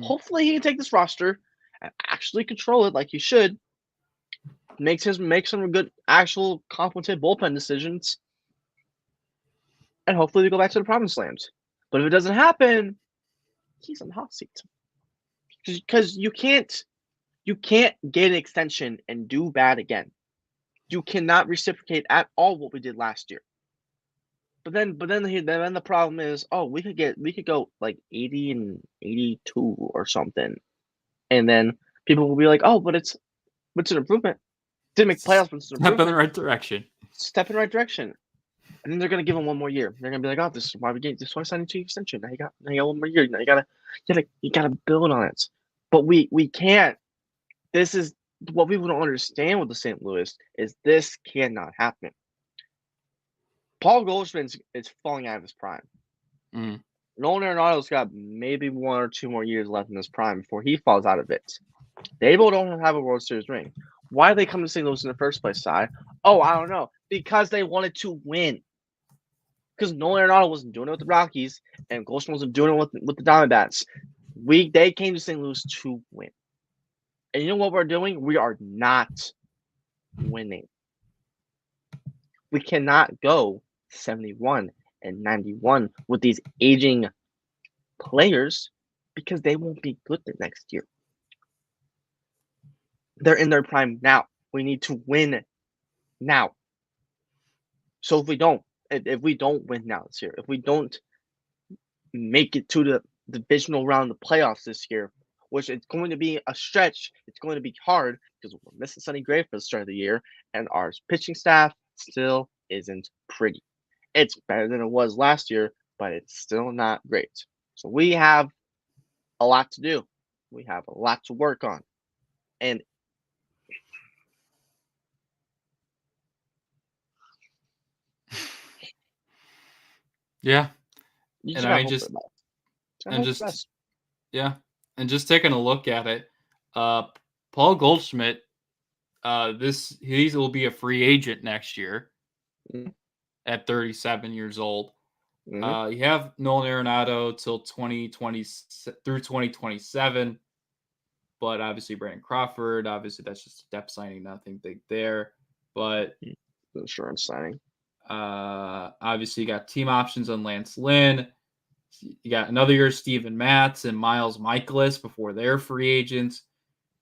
Speaker 1: Hopefully, he can take this roster and actually control it like he should. Make some good, actual, competent bullpen decisions, and hopefully we go back to the promised land. But if it doesn't happen, he's on the hot seat. Because you can't get an extension and do bad again. You cannot reciprocate at all what we did last year. But then the problem is, we could go like 80 and 82 or something, and then people will be like, but it's an improvement. Didn't make playoffs, but it's an improvement.
Speaker 2: Step in the right direction.
Speaker 1: Step in the right direction, and then they're gonna give him one more year. They're gonna be like, this is why we get this. Why signing 2 extension? Now you got 1 more year. Now you gotta build on it. But we can't. This is what people don't understand with the St. Louis is this cannot happen. Paul Goldschmidt is falling out of his prime. Nolan Arenado's got maybe 1 or 2 more years left in his prime before he falls out of it. They both don't have a World Series ring. Why did they come to St. Louis in the first place, Si? I don't know. Because they wanted to win. Because Nolan Arenado wasn't doing it with the Rockies, and Goldschmidt wasn't doing it with the Diamondbacks. They came to St. Louis to win. And you know what we're doing? We are not winning. We cannot go 71 and 91 with these aging players because they won't be good the next year. They're in their prime now. We need to win now. So if we don't win now this year, if we don't make it to the divisional round of the playoffs this year, which it's going to be a stretch, it's going to be hard because we're missing Sonny Gray for the start of the year, and our pitching staff still isn't pretty. It's better than it was last year, but it's still not great. So we have a lot to do. We have a lot to work on. And
Speaker 2: yeah.
Speaker 1: And I mean,
Speaker 2: just taking a look at it, Paul Goldschmidt, he will be a free agent next year at 37 years old. You have Nolan Arenado till 2020 through 2027, but obviously Brandon Crawford, that's just a depth signing, nothing big there. But
Speaker 1: insurance signing.
Speaker 2: Obviously you got team options on Lance Lynn. You got another year Steven Matz and Miles Michaelis before they're free agents.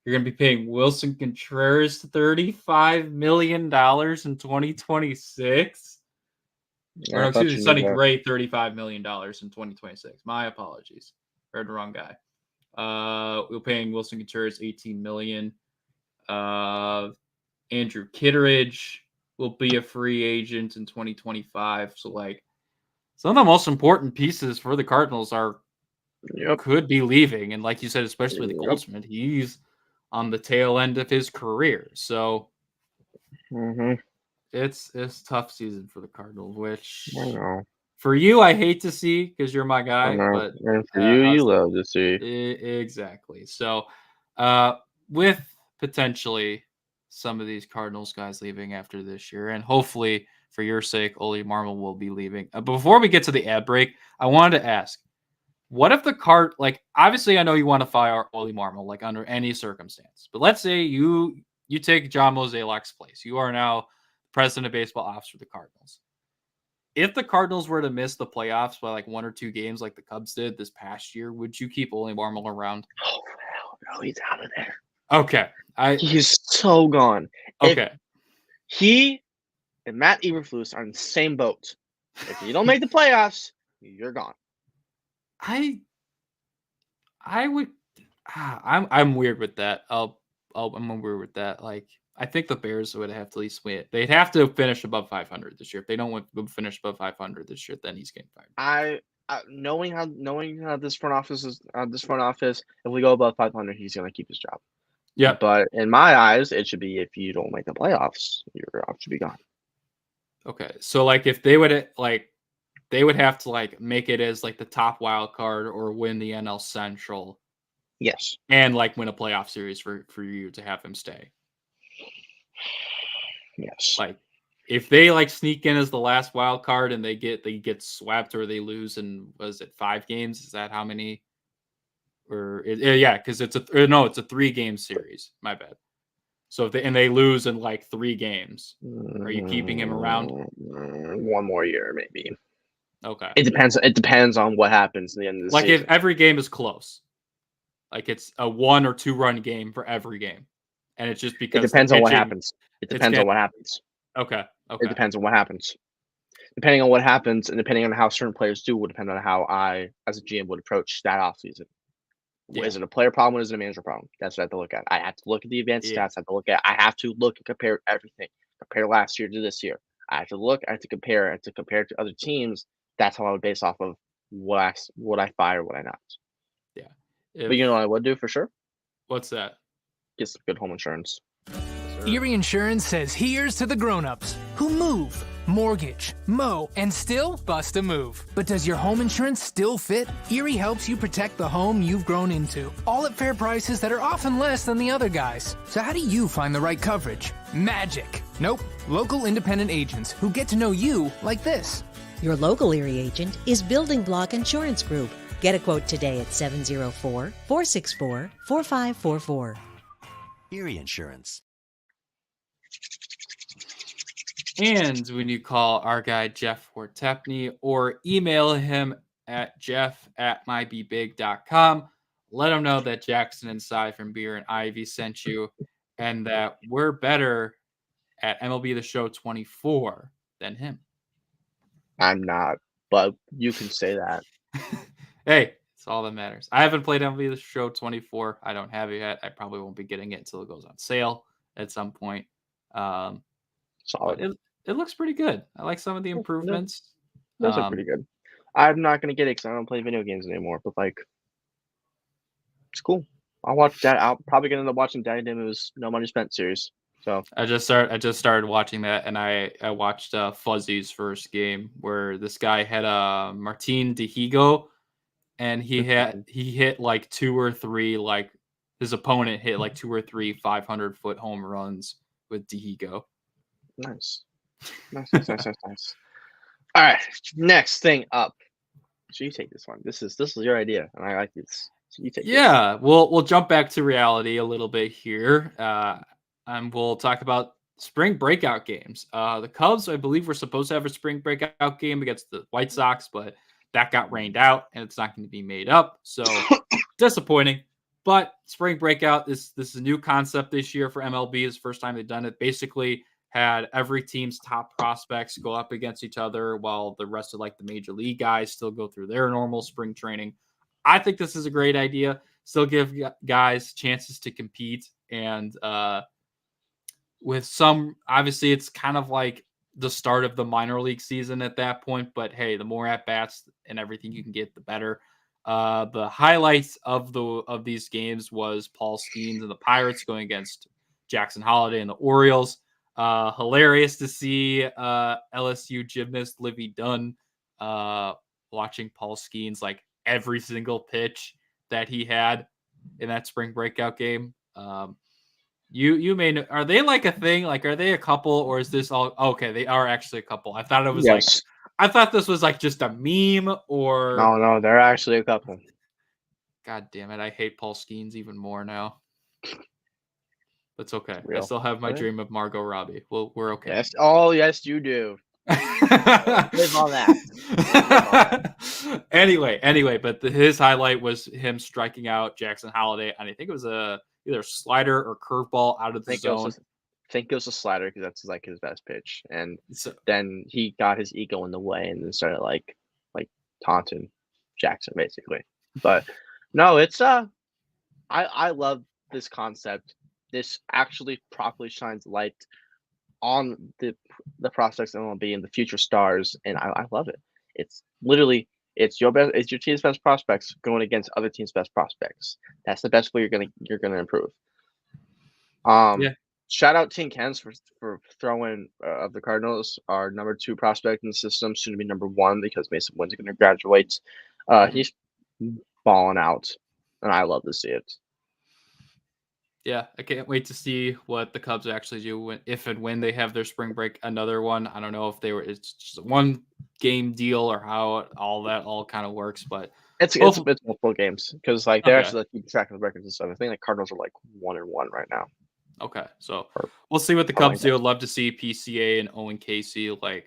Speaker 2: You're going to be paying Wilson Contreras $35 million in 2026.
Speaker 1: Yeah,
Speaker 2: excuse me, Sonny Gray $35 million in 2026. My apologies. Heard the wrong guy. We're paying Wilson Contreras $18 million. Andrew Kittredge will be a free agent in 2025. So, some of the most important pieces for the Cardinals could be leaving. And like you said, especially the Goldschmidt, he's on the tail end of his career. So it's tough season for the Cardinals, which for you, I hate to see because you're my guy. But
Speaker 1: and for you love to see.
Speaker 2: Exactly. So with potentially some of these Cardinals guys leaving after this year, and hopefully for your sake, Oli Marmol will be leaving. Before we get to the ad break, I wanted to ask, what if the obviously I know you want to fire Oli Marmol, under any circumstance, but let's say you you take John Mozeliak's place. You are now president of baseball ops for the Cardinals. If the Cardinals were to miss the playoffs by like 1 or 2 games like the Cubs did this past year, would you keep Ole Marmol around?
Speaker 1: Oh, hell no, he's out of there.
Speaker 2: Okay.
Speaker 1: He's so gone.
Speaker 2: Okay.
Speaker 1: If he and Matt Eberflus are in the same boat. If you don't make the playoffs, you're gone.
Speaker 2: I would. I'm weird with that. I'm weird with that. Like, I think the Bears would have to at least win. They'd have to finish above 500 this year. If they don't finish above 500 this year, then he's getting fired.
Speaker 1: Knowing how this front office is, if we go above 500, he's gonna keep his job.
Speaker 2: Yeah.
Speaker 1: But in my eyes, it should be if you don't make the playoffs, your job should be gone.
Speaker 2: Okay, so like if they would have to like make it as like the top wild card or win the NL Central.
Speaker 1: Yes.
Speaker 2: And like win a playoff series for you to have him stay.
Speaker 1: Yes.
Speaker 2: Like if they like sneak in as the last wild card and they get swept or they lose in, was it 5 games? Is that how many? Or yeah, because it's a 3-game series. My bad. So if they lose in like 3 games, are you keeping him around?
Speaker 1: 1 more year, maybe.
Speaker 2: Okay.
Speaker 1: It depends. It depends on what happens at the end of the season.
Speaker 2: Like if every game is close, like it's a 1 or 2 run game for every game, and it's just because
Speaker 1: it depends on what happens. It depends on what happens.
Speaker 2: Okay.
Speaker 1: It depends on what happens. Depending on what happens, and depending on how certain players do, will depend on how I, as a GM, would approach that offseason. Yeah. Is it a player problem or is it a manager problem? That's what I have to look at. I have to look at the advanced stats. I have to look and compare everything. Compare last year to this year. I have to look. I have to compare. I have to compare to other teams. That's how I would base off of what I fire, what I not.
Speaker 2: Yeah.
Speaker 1: But you know what I would do for sure?
Speaker 2: What's that?
Speaker 1: Get some good home insurance.
Speaker 3: Erie Insurance says here's to the grown-ups who move, mortgage, mow, and still bust a move. But does your home insurance still fit? Erie helps you protect the home you've grown into, all at fair prices that are often less than the other guys. So how do you find the right coverage? Magic. Nope. Local independent agents who get to know you like this.
Speaker 4: Your local Erie agent is Building Block Insurance Group. Get a quote today at 704-464-4544.
Speaker 5: Erie Insurance.
Speaker 2: And when you call our guy Jeff Hortepney or email him at jeff@mybebig.com, let him know that Jackson and Cy from Beer and Ivy sent you and that we're better at MLB The Show 24 than him.
Speaker 1: I'm not, but you can say that.
Speaker 2: Hey, it's all that matters. I haven't played MLB The Show 24. I don't have it yet. I probably won't be getting it until it goes on sale at some point.
Speaker 1: Solid.
Speaker 2: It looks pretty good. I like some of the improvements.
Speaker 1: Those are pretty good. I'm not gonna get it because I don't play video games anymore. But like, it's cool. I'll watch that. I'll probably gonna end up watching Daddy Dimu's No Money Spent series. So
Speaker 2: I just started watching that, and I watched Fuzzy's first game where this guy had a Martin Dihigo, and he hit like 2 or 3 like his opponent hit like 2 or 3 500-foot home runs with Dihigo.
Speaker 1: Nice. All right, next thing up. So you take this one. This is your idea, and I like this. So you take.
Speaker 2: Yeah, we'll jump back to reality a little bit here, and we'll talk about spring breakout games. The Cubs, I believe, were supposed to have a spring breakout game against the White Sox, but that got rained out, and it's not going to be made up. So disappointing. But spring breakout this is a new concept this year for MLB. It's the first time they've done it. Basically, had every team's top prospects go up against each other while the rest of like the major league guys still go through their normal spring training. I think this is a great idea. Still give guys chances to compete. And with some, obviously it's kind of like the start of the minor league season at that point, but hey, the more at bats and everything you can get, the better. The highlights of these games was Paul Skenes and the Pirates going against Jackson Holliday and the Orioles. Hilarious to see LSU gymnast Livy Dunn watching Paul Skenes like every single pitch that he had in that spring breakout game. You may know, are they like a thing? Like, are they a couple, or is this all okay? They are actually a couple. I thought it was I thought this was like just a meme or
Speaker 1: no, they're actually a couple.
Speaker 2: God damn it, I hate Paul Skenes even more now. That's okay. I
Speaker 1: Real.
Speaker 2: still have my
Speaker 1: Okay.
Speaker 2: dream of Margot Robbie. We're okay.
Speaker 1: Yes. Oh, yes, you do. Live on that.
Speaker 2: Anyway, but his highlight was him striking out Jackson Holliday, and I think it was either a slider or curveball out of the zone.
Speaker 1: I think it was a slider because that's like his best pitch, and
Speaker 2: So,
Speaker 1: then he got his ego in the way and then started like taunting Jackson basically. But no, it's I love this concept. This actually properly shines light on the prospects of MLB and the future stars, and I love it. It's literally it's your team's best prospects going against other teams' best prospects. That's the best way you're gonna improve.
Speaker 2: Yeah.
Speaker 1: Shout out Team Kens for throwing of the Cardinals our number 2 prospect in the system, soon to be number 1 because Mason Wynn's going to graduate. He's balling out, and I love to see it.
Speaker 2: Yeah, I can't wait to see what the Cubs actually do if and when they have their spring break. Another one. I don't know if it's just a 1 game deal or how all kind of works, but
Speaker 1: it's multiple games because like they're actually keeping track of the records and stuff. I think the Cardinals are like 1-1 right now.
Speaker 2: Okay, so we'll see what the Cubs do. I'd love to see PCA and Owen Casey like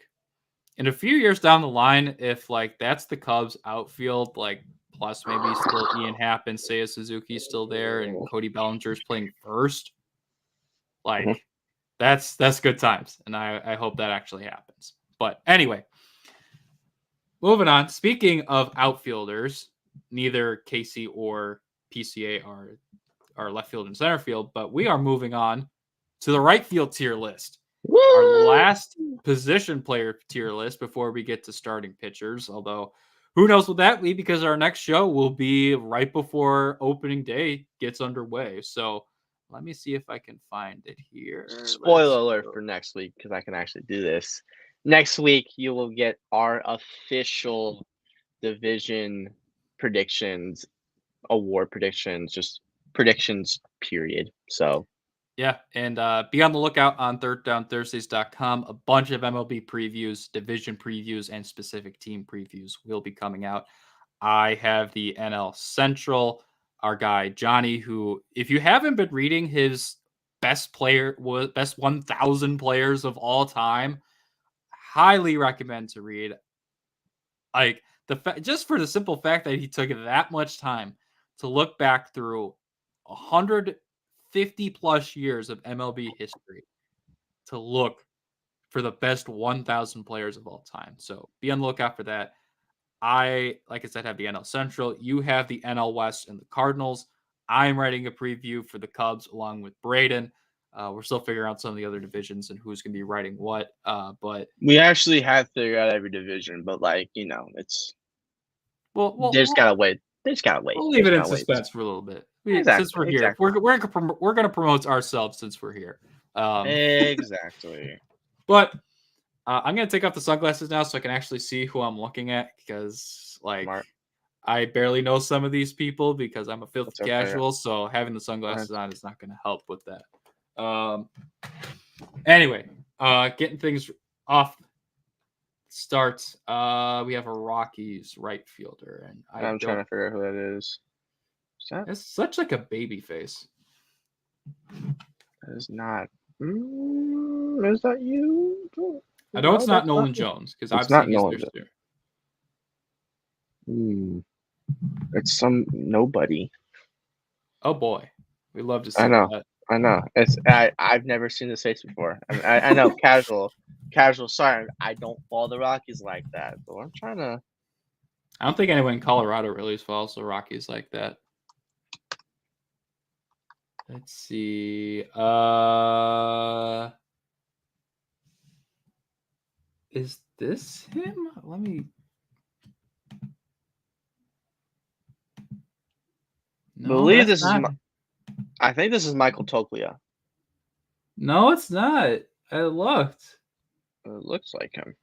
Speaker 2: in a few years down the line. If like that's the Cubs outfield, like plus maybe still Ian Happ and Seiya Suzuki's still there, and Cody Bellinger's playing first. Like that's good times, and I hope that actually happens. But anyway, moving on. Speaking of outfielders, neither Casey or PCA are left field and center field, but we are moving on to the right field tier list. Woo! Our last position player tier list before we get to starting pitchers, although who knows what that will be because our next show will be right before opening day gets underway. So let me see if I can find it here.
Speaker 1: Spoiler alert for next week because I can actually do this. Next week, you will get our official division predictions, award predictions, just predictions, period. So,
Speaker 2: yeah, and be on the lookout on ThirdDownThursdays.com. A bunch of MLB previews, division previews, and specific team previews will be coming out. I have the NL Central, our guy Johnny, who, if you haven't been reading his best 1,000 players of all time, highly recommend to read. Like just for the simple fact that he took that much time to look back through 150 plus years of MLB history to look for the best 1,000 players of all time. So be on the lookout for that. I, like I said, have the NL Central. You have the NL West and the Cardinals. I'm writing a preview for the Cubs along with Braden. We're still figuring out some of the other divisions and who's going to be writing what. But
Speaker 1: we actually have figured out every division, but it's they just gotta wait.
Speaker 2: We'll leave it in suspense for a little bit. Since we're here, we're going to promote ourselves since we're here.
Speaker 1: Exactly.
Speaker 2: But I'm going to take off the sunglasses now so I can actually see who I'm looking at because, I barely know some of these people because I'm a filthy casual. So having the sunglasses on is not going to help with that. Anyway, getting things off starts. We have a Rockies right fielder, and
Speaker 1: I'm trying to figure out who that is.
Speaker 2: It's such like a baby face.
Speaker 1: That is not. Is that you?
Speaker 2: I know it's not Nolan Jones because I've seen his picture.
Speaker 1: It's some nobody.
Speaker 2: Oh boy, we love to see that.
Speaker 1: I know. I've never seen this face before. I know casual. Sorry, I don't follow the Rockies like that. But I'm trying to.
Speaker 2: I don't think anyone in Colorado really follows the Rockies like that. Let's see. Is this him? Let me. No,
Speaker 1: believe this is. I think this is Michael Toglia.
Speaker 2: No, it's not. I looked.
Speaker 1: It looks like him.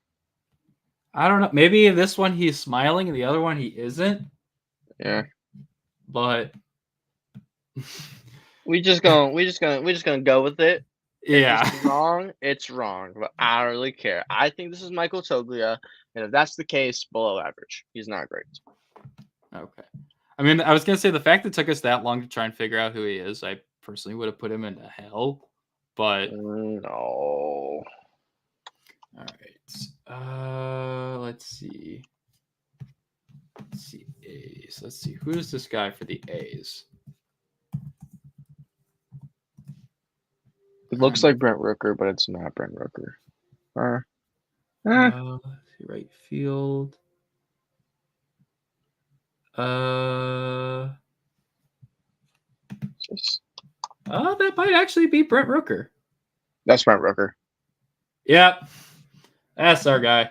Speaker 2: I don't know. Maybe in this one he's smiling and the other one he isn't.
Speaker 1: Yeah.
Speaker 2: But
Speaker 1: we're just gonna go with it.
Speaker 2: Yeah.
Speaker 1: If it's wrong, it's wrong. But I don't really care. I think this is Michael Toglia, and if that's the case, below average. He's not great.
Speaker 2: Okay. I mean, I was gonna say the fact it took us that long to try and figure out who he is, I personally would have put him into hell, but
Speaker 1: No.
Speaker 2: all right. Let's see. A's. Let's see. Who is this guy for the A's?
Speaker 1: It looks like Brent Rooker, but it's not Brent Rooker.
Speaker 2: Let's see, right field. That might actually be Brent Rooker.
Speaker 1: That's Brent Rooker.
Speaker 2: Yep. That's our guy.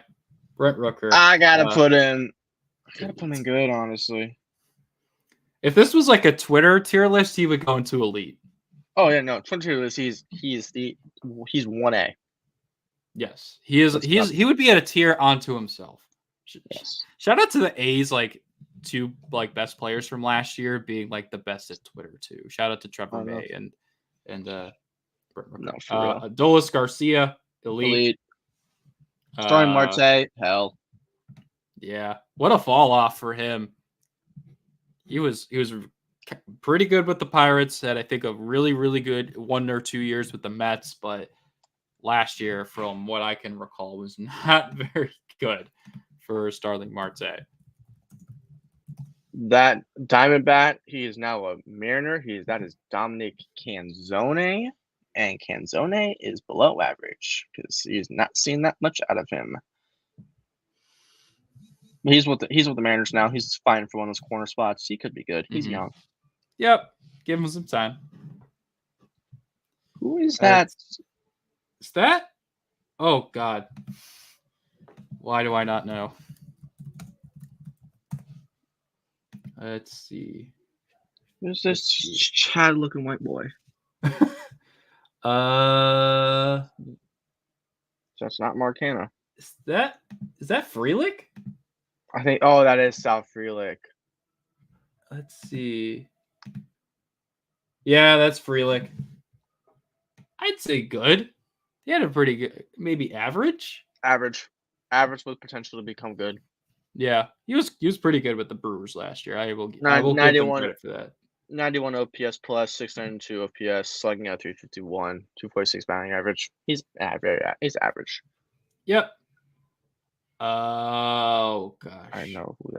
Speaker 2: Brent Rooker.
Speaker 1: I gotta put him in good, honestly.
Speaker 2: If this was like a Twitter tier list, he would go into elite.
Speaker 1: Oh yeah, no. 22 is he's 1A.
Speaker 2: Yes. He is. He would be at a tier onto himself.
Speaker 1: Yes.
Speaker 2: Shout out to the A's, like 2 like best players from last year being like the best at Twitter too. Shout out to Trevor May and Brent Rooker.
Speaker 1: No, for real.
Speaker 2: Adolis Garcia, elite.
Speaker 1: Starting Marte, hell.
Speaker 2: Yeah. What a fall off for him. He was pretty good with the Pirates. Had, I think, a really, really good 1 or 2 years with the Mets, but last year, from what I can recall, was not very good for Starling Marte.
Speaker 1: That Diamondback, he is now a Mariner. That is Dominic Canzone, and Canzone is below average because he's not seen that much out of him. He's with the Mariners now. He's fighting for one of those corner spots. He could be good. He's young.
Speaker 2: Yep, give him some time.
Speaker 1: Who is that?
Speaker 2: Is that? Oh God, why do I not know? Let's see.
Speaker 1: Who's this Chad-looking white boy? That's not Marcana.
Speaker 2: Is that Frelick?
Speaker 1: I think. Oh, that is South Frelick.
Speaker 2: Let's see. Yeah, that's Frelick. I'd say good. He had a pretty good, maybe average.
Speaker 1: Average with potential to become good.
Speaker 2: Yeah, he was pretty good with the Brewers last year. I will give him credit for that.
Speaker 1: 91 OPS plus, 692 OPS, slugging out 351, 246 batting average. He's average.
Speaker 2: Yep. Oh gosh.
Speaker 1: I know who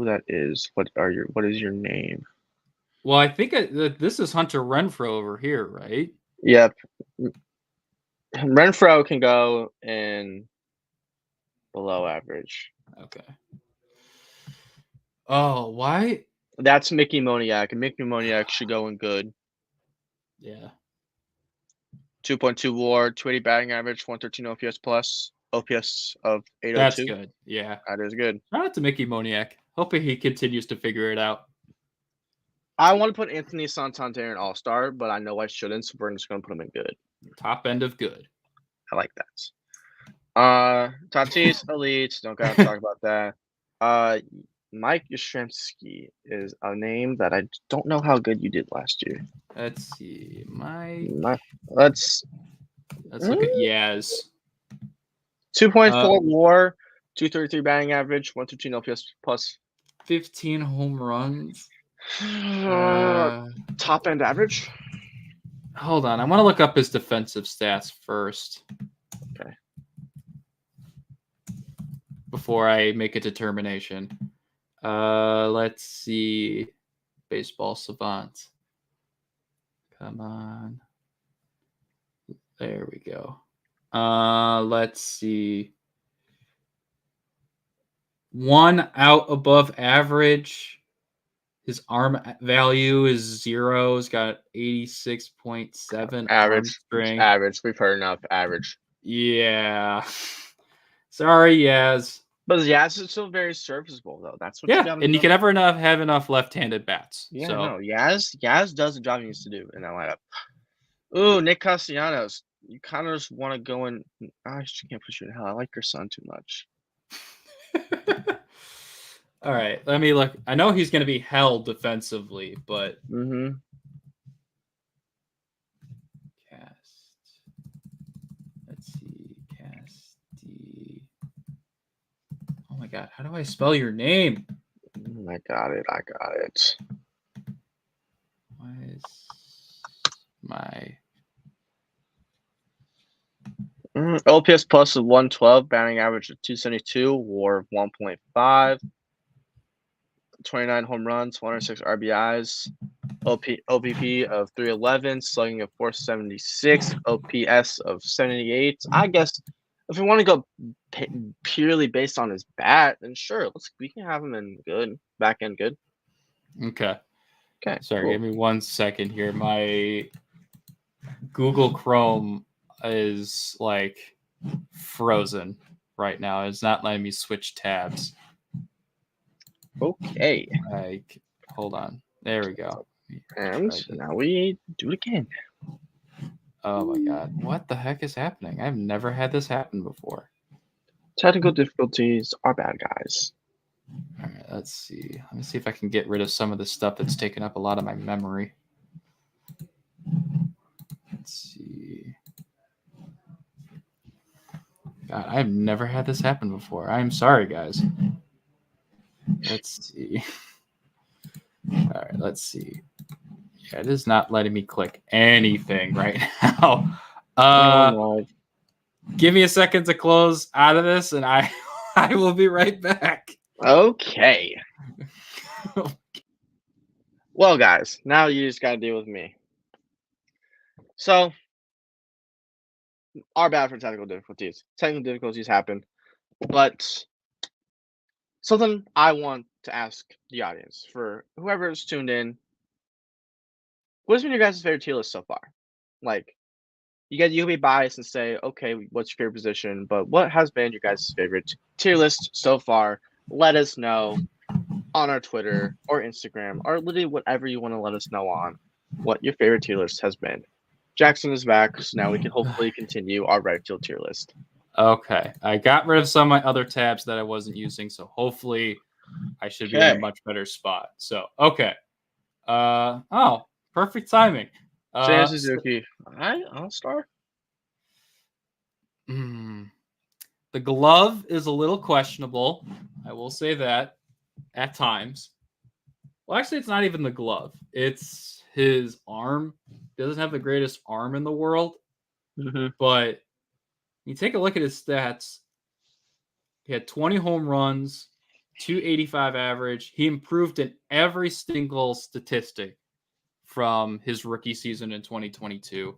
Speaker 1: that is. What is your name?
Speaker 2: Well, I think this is Hunter Renfroe over here, right?
Speaker 1: Yep. Renfroe can go in below average.
Speaker 2: Okay. Oh, why?
Speaker 1: That's Mickey Moniak, and Mickey Moniak should go in good.
Speaker 2: Yeah.
Speaker 1: 2.2 WAR, 280 batting average, 113 OPS plus, OPS of 802.
Speaker 2: That's good. Yeah.
Speaker 1: That is good.
Speaker 2: Shout out to Mickey Moniak. Hoping he continues to figure it out.
Speaker 1: I want to put Anthony Santander in All-Star, but I know I shouldn't, so we're just going to put him in good.
Speaker 2: Top end of good.
Speaker 1: I like that. Tatis, elite. Don't got to talk about that. Mike Yastrzemski is a name that I don't know how good you did last year.
Speaker 2: Let's see.
Speaker 1: Let's
Speaker 2: look at Yaz.
Speaker 1: 2.4 WAR, 233 batting average, 113 OPS plus.
Speaker 2: 15 home runs.
Speaker 1: Top end average.
Speaker 2: Hold on, I want to look up his defensive stats first.
Speaker 1: Okay.
Speaker 2: Before I make a determination. Let's see. Baseball Savant. Come on. There we go. Let's see. 1 out above average. His arm value is 0. He's got 86.7
Speaker 1: average.
Speaker 2: Strength.
Speaker 1: Average. We've heard enough. Average.
Speaker 2: Yeah. Sorry, Yaz.
Speaker 1: But Yaz is still very serviceable, though. That's what.
Speaker 2: Yeah, and you can never have enough left-handed bats.
Speaker 1: Yeah,
Speaker 2: so.
Speaker 1: no. Yaz does the job he needs to do in that lineup. Ooh, Nick Castellanos. You kind of just want to go in. I just can't put you in hell. I like your son too much.
Speaker 2: All right, let me look. I know he's going to be held defensively, but Let's see, Oh my God, how do I spell your name?
Speaker 1: I got it.
Speaker 2: Why is my
Speaker 1: OPS plus of 112, batting average of 272, WAR of 1.5, 29 home runs, 106 RBIs, OPP of 311, slugging of 476, OPS of 78. I guess if we want to go purely based on his bat, then sure, we can have him in good, back end good.
Speaker 2: Okay. Sorry,
Speaker 1: cool.
Speaker 2: give me 1 second here. My Google Chrome is like frozen right now. It's not letting me switch tabs.
Speaker 1: Okay.
Speaker 2: Like, hold on. There we go.
Speaker 1: And now we do it again.
Speaker 2: Oh my god. What the heck is happening? I've never had this happen before.
Speaker 1: Technical difficulties are bad, guys.
Speaker 2: All right, let's see. Let me see if I can get rid of some of the stuff that's taken up a lot of my memory. Let's see. God, I've never had this happen before. I'm sorry, guys. Let's see. All right, let's see. Yeah, it is not letting me click anything right now. Give me a second to close out of this, and I will be right back.
Speaker 1: Okay. Well, guys, now you just got to deal with me. So, our bad for technical difficulties. Technical difficulties happen, but something I want to ask the audience, for whoever's tuned in, what's been your guys' favorite tier list so far? Like, you can be biased and say, okay, what's your favorite position? But what has been your guys' favorite tier list so far? Let us know on our Twitter or Instagram, or literally whatever you want to let us know on what your favorite tier list has been. Jackson is back, so now we can hopefully continue our right field tier list.
Speaker 2: Okay, I got rid of some of my other tabs that I wasn't using, so hopefully I should be in a much better spot. So, okay. Oh, perfect timing.
Speaker 1: Seiya Suzuki, All-Star?
Speaker 2: The glove is a little questionable. I will say that at times. Well, actually, it's not even the glove. It's his arm. He doesn't have the greatest arm in the world. But you take a look at his stats. He had 20 home runs, 285 average. He improved in every single statistic from his rookie season in 2022.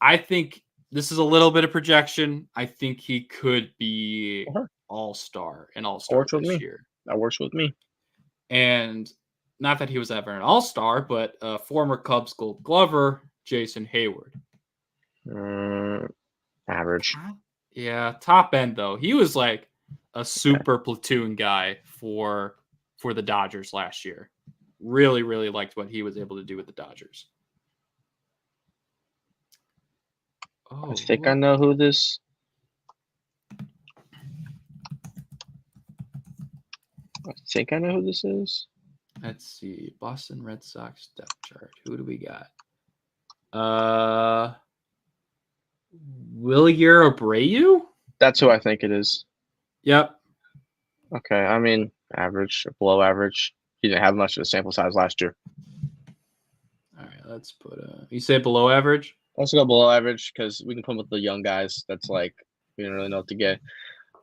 Speaker 2: I think this is a little bit of projection. I think he could be all-star this year.
Speaker 1: That works with me.
Speaker 2: And not that he was ever an all-star, but former Cubs Gold Glover, Jason Hayward.
Speaker 1: Average.
Speaker 2: Yeah, top end, though. He was like a super platoon guy for the Dodgers last year. Really, really liked what he was able to do with the Dodgers. Oh,
Speaker 1: I think I know who this. Is.
Speaker 2: Let's see. Boston Red Sox depth chart. Who do we got? Wilyer Abreu?
Speaker 1: That's who I think it is.
Speaker 2: Yep.
Speaker 1: Okay, I mean, average, below average. He didn't have much of a sample size last year.
Speaker 2: All right, let's put you say below average?
Speaker 1: Let's go below average because we can put him with the young guys. That's like, we don't really know what to get.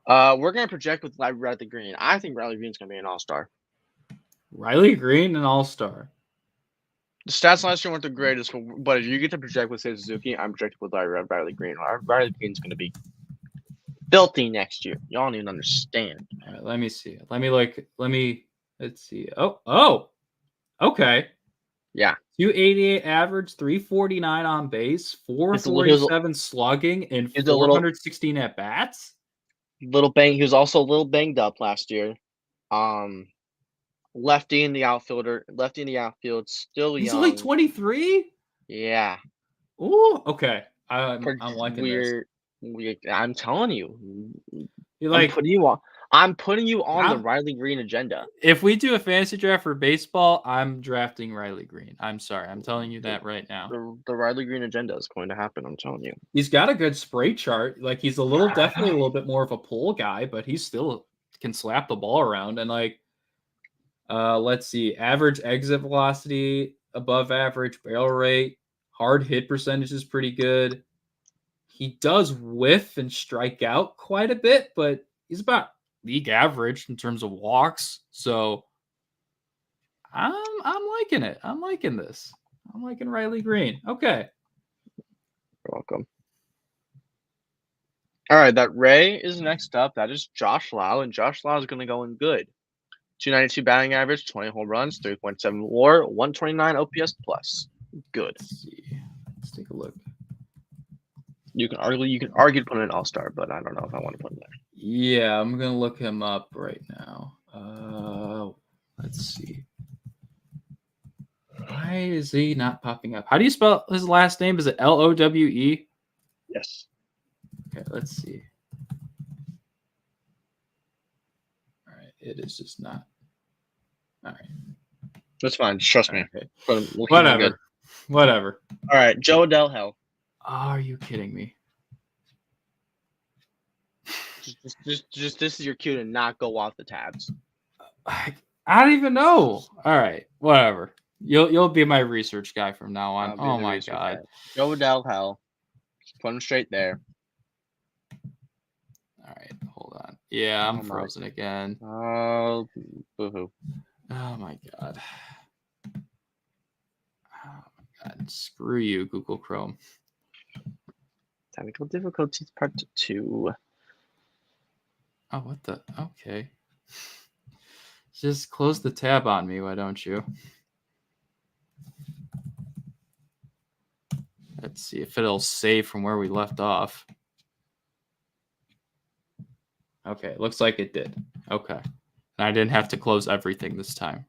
Speaker 1: We're going to project with Riley Green. I think Riley Green's going to be an all-star.
Speaker 2: Riley Green, an all-star.
Speaker 1: The stats last year weren't the greatest, but if you get to project with Seiya Suzuki, I'm projecting with Riley Green. Riley Green's going to be filthy next year. Y'all don't even understand.
Speaker 2: All right, let me see. Let's see. Oh, okay.
Speaker 1: Yeah.
Speaker 2: 288 average, 349 on base, 447 slugging, and 416 at bats.
Speaker 1: He was also a little banged up last year. Lefty in the outfield, still young.
Speaker 2: He's only 23?
Speaker 1: Yeah.
Speaker 2: Ooh, okay. I'm liking this.
Speaker 1: I'm telling you. I'm putting you on the Riley Green agenda.
Speaker 2: If we do a fantasy draft for baseball, I'm drafting Riley Green. I'm sorry. I'm telling you that right now.
Speaker 1: The Riley Green agenda is going to happen. I'm telling you.
Speaker 2: He's got a good spray chart. Like, he's definitely a little bit more of a pull guy, but he still can slap the ball around. And let's see, average exit velocity, above average barrel rate, Hard hit percentage is pretty good. He does whiff and strike out quite a bit, but he's about league average in terms of walks. So I'm liking it. I'm liking this. I'm liking Riley Green. Okay.
Speaker 1: You're welcome. All right, that Ray is next up. That is Josh Lau, and Josh Lau is going to go in good. 292 batting average, 20 home runs, 3.7 WAR, 129 OPS plus. Good.
Speaker 2: Let's see. Let's take a look.
Speaker 1: You can argue to put him in All-Star, but I don't know if I want to put him there.
Speaker 2: Yeah, I'm gonna look him up right now. Let's see. Why is he not popping up? How do you spell his last name? Is it Lowe?
Speaker 1: Yes.
Speaker 2: Okay, let's see. All right, it is just not. All right.
Speaker 1: That's fine. Just trust me.
Speaker 2: Okay.
Speaker 1: We'll keep him good.
Speaker 2: Whatever.
Speaker 1: All right, Joe Adell, hell.
Speaker 2: Are you kidding me?
Speaker 1: Just this is your cue to not go off the tabs.
Speaker 2: I don't even know. All right, whatever. You'll be my research guy from now on. Oh my god.
Speaker 1: Guy. Joe Adell, hell. Just put him straight there.
Speaker 2: All right, hold on. Yeah, I'm frozen again.
Speaker 1: Oh, boo-hoo.
Speaker 2: Oh my god. Oh my god. Screw you, Google Chrome.
Speaker 1: Technical difficulties part 2.
Speaker 2: Oh, what the? Okay. Just close the tab on me, why don't you? Let's see if it'll save from where we left off. Okay, looks like it did. Okay. And I didn't have to close everything this time.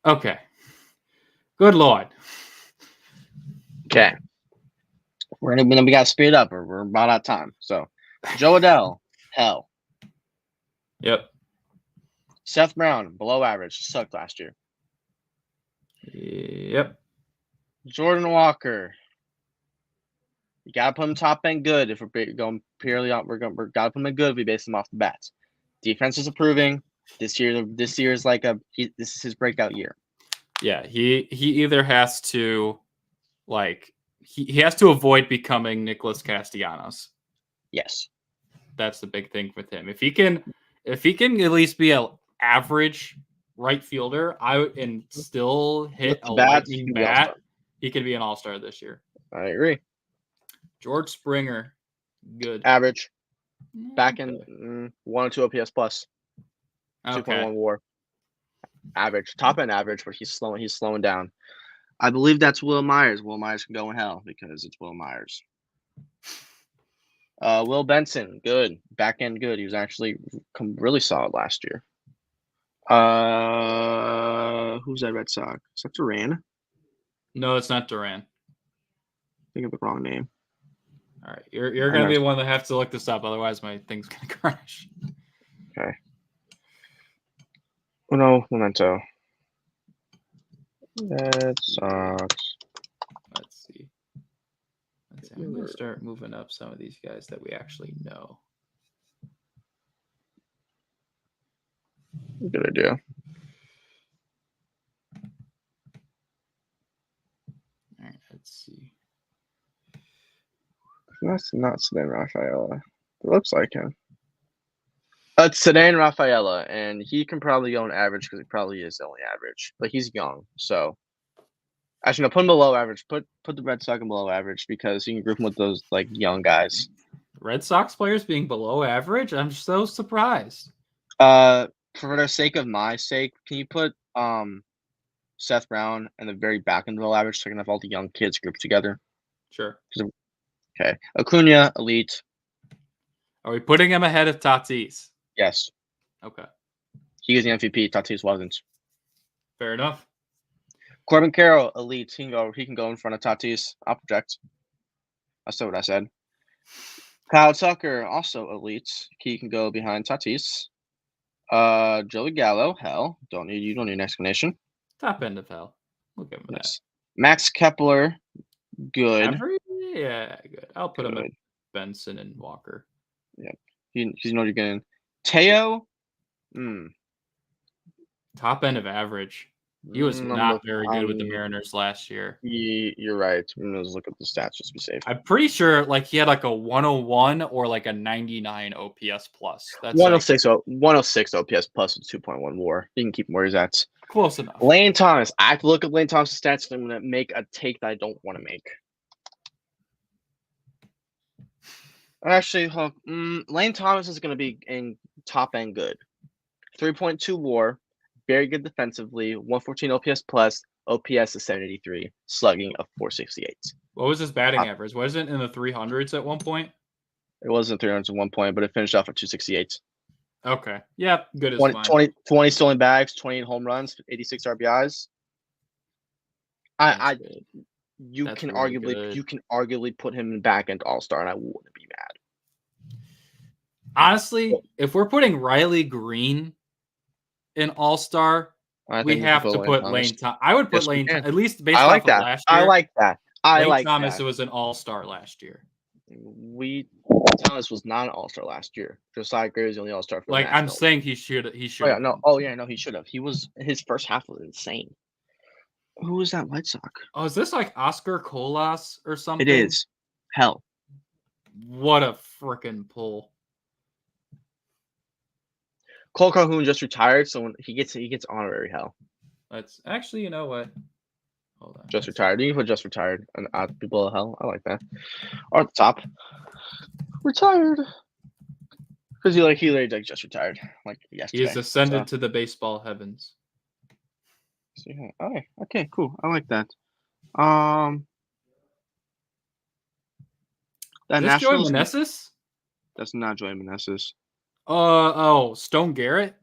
Speaker 2: Okay. Good Lord.
Speaker 1: Okay. We got to speed up, or we're about out of time. So, Joe Adell, hell.
Speaker 2: Yep.
Speaker 1: Seth Brown, below average. Sucked last year.
Speaker 2: Yep.
Speaker 1: Jordan Walker. You got to put him top end good if we're going purely on. We're got to put him in good if we base him off the bats. Defense is improving. This year is like this is his breakout year.
Speaker 2: Yeah, he either has to he has to avoid becoming Nicholas Castellanos.
Speaker 1: Yes.
Speaker 2: That's the big thing with him. If he can at least be an average right fielder, and still hit a lightning bat, he can be an all-star this year.
Speaker 1: I agree.
Speaker 2: George Springer, good.
Speaker 1: Average. Back in 1 or 2 OPS plus. 2.1 WAR. Average. Top end average, but he's slowing down. I believe that's Will Myers. Will Myers can go in hell because it's Will Myers. Will Benson, good. Back end good. He was actually really solid last year. Who's that Red Sox? Is that Duran?
Speaker 2: No, it's not Duran.
Speaker 1: I think of the wrong name.
Speaker 2: All right, you're gonna be one that have to look this up, otherwise my thing's gonna crash.
Speaker 1: Okay. Oh no, Memento. Red Sox.
Speaker 2: Let's see. I'm gonna start moving up some of these guys that we actually know.
Speaker 1: Good idea.
Speaker 2: All right, let's see.
Speaker 1: That's not Sedan Rafaela. It looks like him. It's Sedan Rafaela, and he can probably go on average because he probably is only average, but he's young. So, actually, no, put him below average. Put the Red Sox in below average because you can group him with those young guys.
Speaker 2: Red Sox players being below average? I'm so surprised.
Speaker 1: For the sake of my sake, can you put Seth Brown in the very back end below average so I can have all the young kids grouped together?
Speaker 2: Sure.
Speaker 1: Okay. Acuna, elite.
Speaker 2: Are we putting him ahead of Tatis?
Speaker 1: Yes.
Speaker 2: Okay.
Speaker 1: He is the MVP. Tatis wasn't.
Speaker 2: Fair enough.
Speaker 1: Corbin Carroll, elite. He can go in front of Tatis. I'll project. That's what I said. Kyle Tucker, also elite. He can go behind Tatis. Joey Gallo, hell. You don't need an explanation.
Speaker 2: Top end of hell. We'll give him that.
Speaker 1: Max Kepler, good.
Speaker 2: Yeah, good. I'll put him at Benson and Walker.
Speaker 1: Yeah. He's you're getting. Teo,
Speaker 2: Top end of average. He was not very good with the
Speaker 1: I'm-
Speaker 2: Mariners last year.
Speaker 1: You're right. Let's look at the stats just to be safe.
Speaker 2: I'm pretty sure like he had like a 101 or like a 99 OPS plus. That's
Speaker 1: 106, 106 OPS plus with 2.1 WAR. You can keep him where he's at.
Speaker 2: close enough.
Speaker 1: Lane Thomas. I have to look at Lane Thomas' stats. And I'm going to make a take that I don't want to make. Actually, Lane Thomas is going to be in top end good. 3.2 WAR, very good defensively. 114 OPS plus. OPS is 783. Slugging of 468.
Speaker 2: What was his batting average? Wasn't it in the 300s at one point?
Speaker 1: It wasn't 300 at one point, but it finished off at 268.
Speaker 2: Okay. Yeah, good as
Speaker 1: 20,
Speaker 2: fine.
Speaker 1: 20 stolen bags, 28 home runs, 86 RBIs.
Speaker 2: That's good.
Speaker 1: You
Speaker 2: That's
Speaker 1: can
Speaker 2: really good.
Speaker 1: arguably put him in back end All-Star, and I wouldn't be mad.
Speaker 2: Honestly, if we're putting Riley Green in All-Star, we have to put Lane Thomas. I would put Lane Thomas, at least based off of last year.
Speaker 1: I like that.
Speaker 2: Lane Thomas was an All-Star last year.
Speaker 1: Thomas was not an All-Star last year. Josiah Gray was the only All-Star for
Speaker 2: Like
Speaker 1: the
Speaker 2: I'm
Speaker 1: Nationals.
Speaker 2: saying he should. He should.
Speaker 1: Oh yeah, no. Oh yeah, no. He should have. His first half was insane. Who was that White Sox?
Speaker 2: Oh, is this like Oscar Colas or something?
Speaker 1: It is. Hell.
Speaker 2: What a freaking pull.
Speaker 1: Cole Calhoun just retired, so when he gets honorary hell.
Speaker 2: That's actually, you know what? Hold on.
Speaker 1: Just retired. You can put just retired and add people of hell. I like that. Or at the top. Retired. Because he literally like just retired. Like yesterday.
Speaker 2: He has ascended to the baseball heavens.
Speaker 1: So, yeah. Okay, cool. I like that. That
Speaker 2: Is this Joey
Speaker 1: Nationals.
Speaker 2: Meneses?
Speaker 1: That's not Joey Meneses.
Speaker 2: Stone Garrett.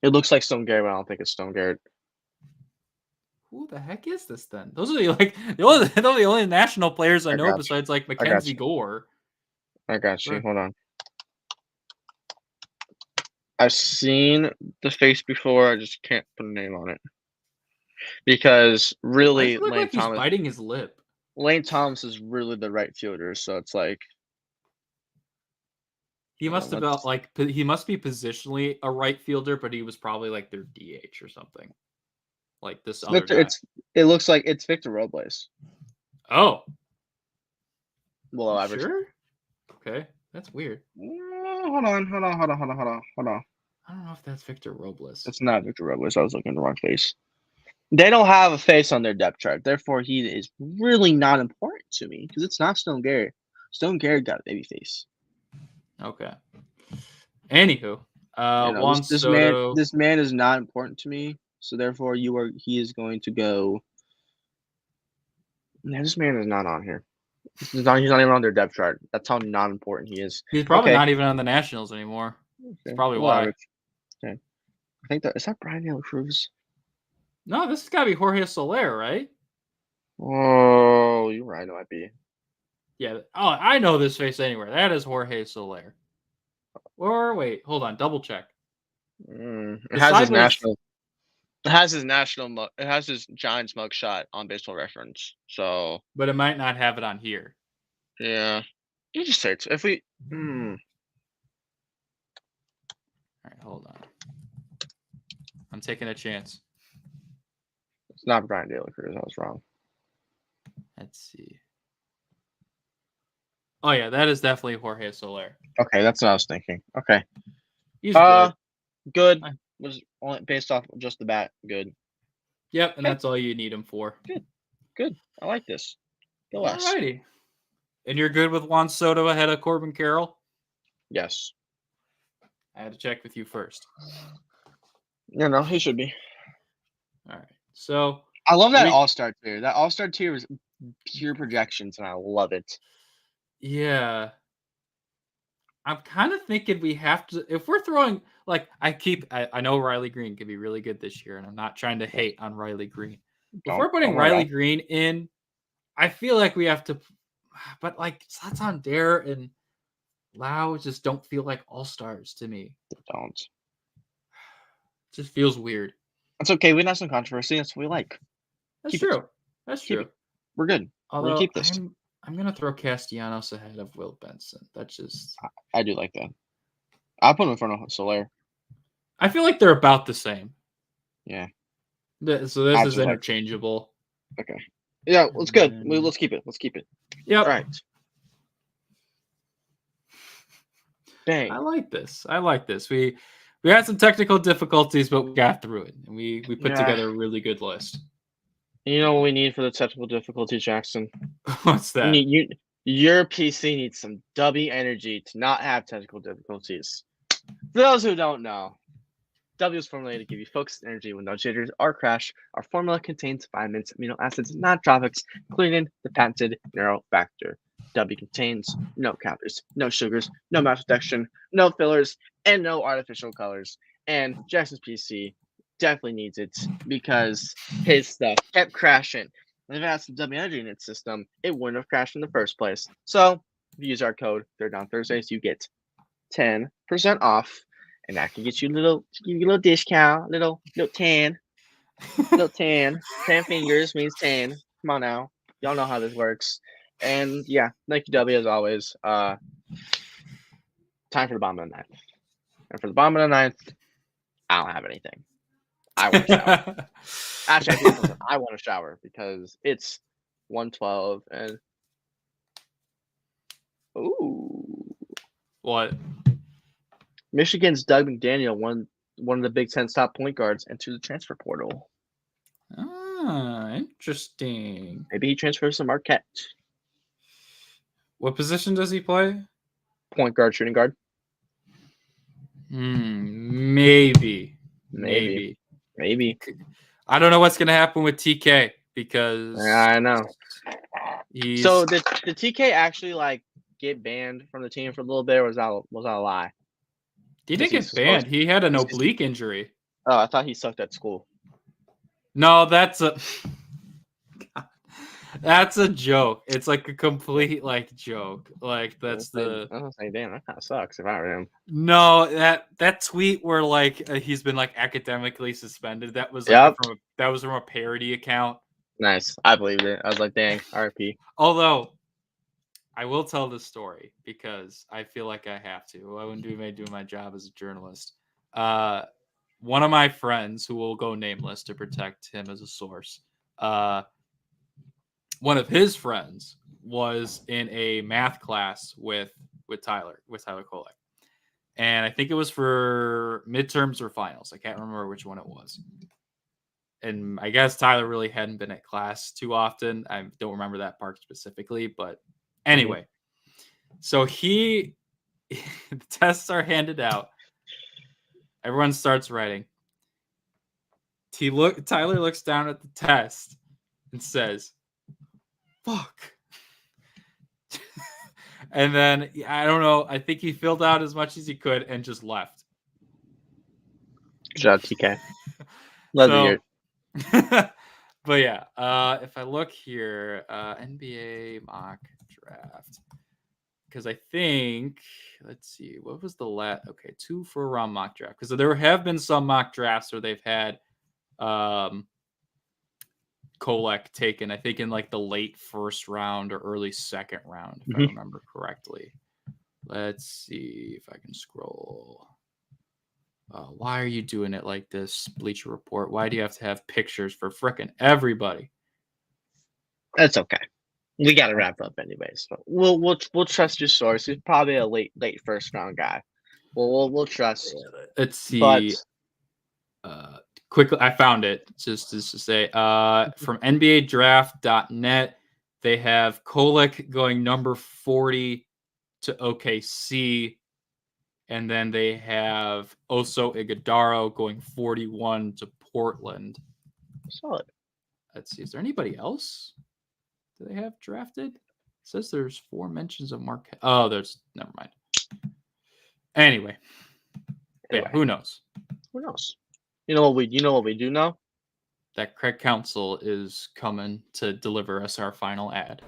Speaker 1: It looks like Stone Garrett, but I don't think it's Stone Garrett.
Speaker 2: Who the heck is this then? Those are the only national players I know
Speaker 1: got
Speaker 2: besides like
Speaker 1: got
Speaker 2: Mackenzie
Speaker 1: you.
Speaker 2: Gore.
Speaker 1: I got you.
Speaker 2: Right.
Speaker 1: Hold on. I've seen the face before. I just can't put a name on it because really,
Speaker 2: Why does it look
Speaker 1: Lane
Speaker 2: like he's
Speaker 1: Thomas.
Speaker 2: biting his lip.
Speaker 1: Lane Thomas is really the right fielder, so it's like
Speaker 2: He must have been like he must be positionally a right fielder, but he was probably like their DH or something. Like this other guy.
Speaker 1: It looks like it's Victor Robles.
Speaker 2: Oh,
Speaker 1: Below average.
Speaker 2: sure. Okay, that's weird.
Speaker 1: Hold on.
Speaker 2: I don't know if that's Victor Robles.
Speaker 1: It's not Victor Robles. I was looking at the wrong face. They don't have a face on their depth chart. Therefore, he is really not important to me because it's not Stone Garrett. Stone Garrett got a baby face.
Speaker 2: Okay. Anywho, Juan Soto.
Speaker 1: This man is not important to me. So therefore, he is going to go. No, this man is not on here. He's not even on their depth chart. That's how not important he is.
Speaker 2: He's probably not even on the Nationals anymore. That's probably why.
Speaker 1: Okay. I think is that Brian Dylan Crews?
Speaker 2: No, this has got to be Jorge Soler, right?
Speaker 1: Oh, you're right. It might be.
Speaker 2: Yeah. Oh, I know this face anywhere. That is Jorge Soler. Or wait, hold on. Double check.
Speaker 1: It has his national. It has his national. It has his Giants mugshot on Baseball Reference. So,
Speaker 2: but it might not have it on here.
Speaker 1: Yeah, you just search. If we.
Speaker 2: All right, hold on. I'm taking a chance.
Speaker 1: It's not Brian Daly Cruz. I was wrong.
Speaker 2: Let's see. Oh yeah, that is definitely Jorge Soler.
Speaker 1: Okay, that's what I was thinking. Okay.
Speaker 2: He's good.
Speaker 1: Good. Was only based off just the bat. Good.
Speaker 2: Yep, and that's all you need him for.
Speaker 1: Good. I like this. Go West.
Speaker 2: Alrighty. And you're good with Juan Soto ahead of Corbin Carroll?
Speaker 1: Yes.
Speaker 2: I had to check with you first.
Speaker 1: No, he should be.
Speaker 2: All right. So
Speaker 1: I love that All-Star tier. That All-Star tier is pure projections, and I love it.
Speaker 2: Yeah. I'm kind of thinking we have to, if we're throwing, like, I know Riley Green could be really good this year, and I'm not trying to hate on Riley Green. If we're putting Riley Green in, I feel like we have to, but like Santander and Lau just don't feel like all-stars to me.
Speaker 1: They don't.
Speaker 2: It just feels weird.
Speaker 1: That's okay. We have some controversy. That's what we like.
Speaker 2: That's true. That's true.
Speaker 1: We're good.
Speaker 2: Although
Speaker 1: we're gonna keep this.
Speaker 2: I'm gonna throw Castellanos ahead of Will Benson. That's just.
Speaker 1: I do like that. I'll put him in front of Soler.
Speaker 2: I feel like they're about the same.
Speaker 1: Yeah.
Speaker 2: So this is
Speaker 1: Absolutely.
Speaker 2: interchangeable.
Speaker 1: Okay. Yeah, let's good.
Speaker 2: then-
Speaker 1: Let's keep it. Let's keep it.
Speaker 2: Yep.
Speaker 1: All right. Bang.
Speaker 2: I like this. We had some technical difficulties, but we got through it, and we put
Speaker 1: Yeah.
Speaker 2: together a really good list.
Speaker 1: You know what we need for the technical difficulty, Jackson?
Speaker 2: What's that?
Speaker 1: Your PC needs some W energy to not have technical difficulties. For those who don't know, W is formulated to give you focused energy with no jitters or crash. Our formula contains vitamins, amino acids, and nootropics, including the patented neurofactor. W contains no calories, no sugars, no maltodextrin, no fillers, and no artificial colors. And Jackson's PC definitely needs it because his stuff kept crashing. And if it had some W energy in its system, it wouldn't have crashed in the first place. So if you use our code Third Down Thursdays, you get 10% off. And that can get you give you a little discount, little tan. 10 fingers means 10. Come on now. Y'all know how this works. And yeah, thank you, W, as always. Time for the bottom of the ninth. And for the bottom of the ninth, I don't have anything. I want to shower. Actually, I want to shower because it's 1:12 and ooh.
Speaker 2: What?
Speaker 1: Michigan's Doug McDaniel won one of the Big Ten's top point guards into the transfer portal.
Speaker 2: Interesting.
Speaker 1: Maybe he transfers to Marquette.
Speaker 2: What position does he play?
Speaker 1: Point guard, shooting guard.
Speaker 2: Maybe. I don't know what's gonna happen with TK because
Speaker 1: I know.
Speaker 2: He's...
Speaker 1: So did TK actually get banned from the team for a little bit, or was that a lie?
Speaker 2: He didn't get banned. He had an oblique injury.
Speaker 1: Oh, I thought he sucked at school.
Speaker 2: No, that's a joke. It's like a complete joke. That's
Speaker 1: I was like, damn, that kind of sucks if I were him.
Speaker 2: No, that tweet where he's been academically suspended. That was from a parody account.
Speaker 1: Nice, I believed it. I was like, dang, RP.
Speaker 2: Although I will tell this story because I feel like I have to. I wouldn't be doing my job as a journalist. One of my friends, who will go nameless to protect him as a source, one of his friends was in a math class with Tyler Kolek. And I think it was for midterms or finals. I can't remember which one it was. And I guess Tyler really hadn't been at class too often. I don't remember that part specifically, but anyway. So the tests are handed out. Everyone starts writing. Tyler looks down at the test and says, "Fuck." And then, I don't know, I think he filled out as much as he could and just left.
Speaker 1: Good job, TK. Love to hear it.
Speaker 2: But yeah, if I look here, NBA mock draft, because I think, let's see, what was the last? Okay, 2 for round mock draft, because there have been some mock drafts where they've had Kolek taken, I think in the late first round or early second round, if I remember correctly. Let's see if I can scroll. Why are you doing it like this, Bleacher Report? Why do you have to have pictures for frickin' everybody?
Speaker 1: That's okay. We got to wrap up anyways. But we'll trust your source. He's probably a late first round guy. We'll trust.
Speaker 2: Let's see. Quickly, I found it just to say from NBADraft.net, they have Kolek going number 40 to OKC. And then they have Oso Iguodala going 41 to Portland.
Speaker 1: Solid.
Speaker 2: Let's see. Is there anybody else? Do they have drafted? It says there's 4 mentions of Marquette. Oh, never mind. Anyway. Yeah, who knows?
Speaker 1: Who knows? You know what we do know?
Speaker 2: That Craig Counsell is coming to deliver us our final ad.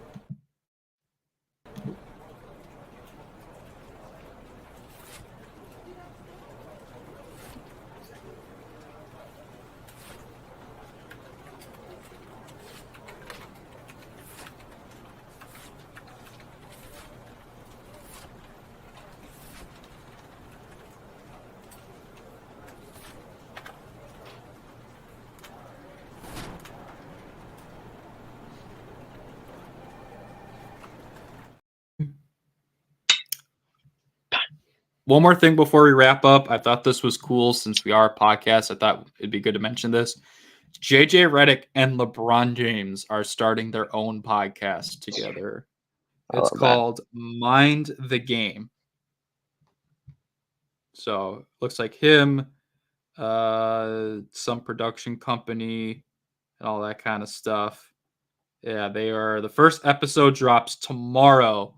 Speaker 2: one more thing before we wrap up. I thought this was cool since we are a podcast. I thought it'd be good to mention this. JJ Redick and LeBron James are starting their own podcast together. It's called Mind the Game. So looks like him, some production company, and all that kind of stuff. Yeah, they are. The first episode drops tomorrow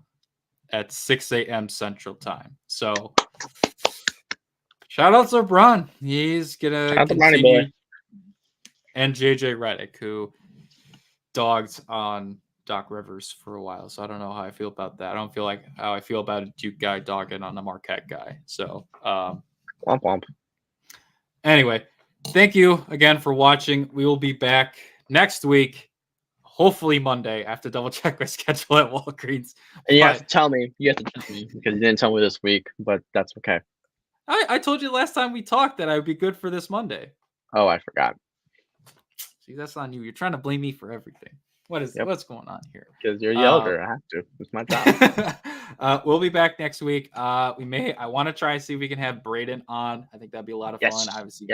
Speaker 2: at 6 a.m. Central Time. So shout out to LeBron. He's gonna continue. And JJ Redick, who dogged on Doc Rivers for a while. So I don't know how I feel about that. I don't feel like how I feel about a Duke guy dogging on a Marquette guy. So
Speaker 1: womp womp.
Speaker 2: Anyway, thank you again for watching. We will be back next week. Hopefully Monday. I have to double check my schedule at Walgreens.
Speaker 1: And you have to tell me. You have to tell me because you didn't tell me this week, but that's okay.
Speaker 2: I told you last time we talked that I would be good for this Monday.
Speaker 1: Oh, I forgot.
Speaker 2: See, that's on you. You're trying to blame me for everything. What's going on here?
Speaker 1: Because you're the elder. I have to. It's my job.
Speaker 2: We'll be back next week. I want to try and see if we can have Braden on. I think that'd be a lot of fun. Obviously,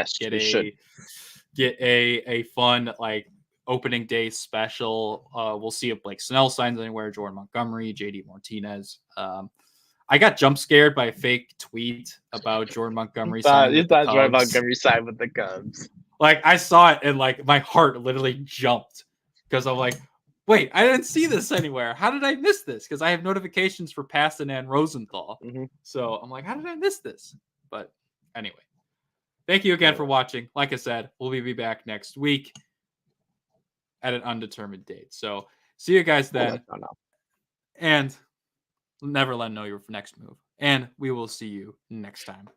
Speaker 2: get a fun like opening day special. We'll see if Blake Snell signs anywhere. Jordan Montgomery, J.D. Martinez. I got jump scared by a fake tweet about Jordan Montgomery.
Speaker 1: You thought Jordan Montgomery signed with the Cubs.
Speaker 2: Like I saw it and like my heart literally jumped because I'm like, wait, I didn't see this anywhere. How did I miss this? Because I have notifications for Paxton and Rosenthal.
Speaker 1: Mm-hmm.
Speaker 2: So I'm like, how did I miss this? But anyway, thank you again for watching. Like I said, we'll be back next week at an undetermined date. So see you guys then. And never let them know your next move. And we will see you next time.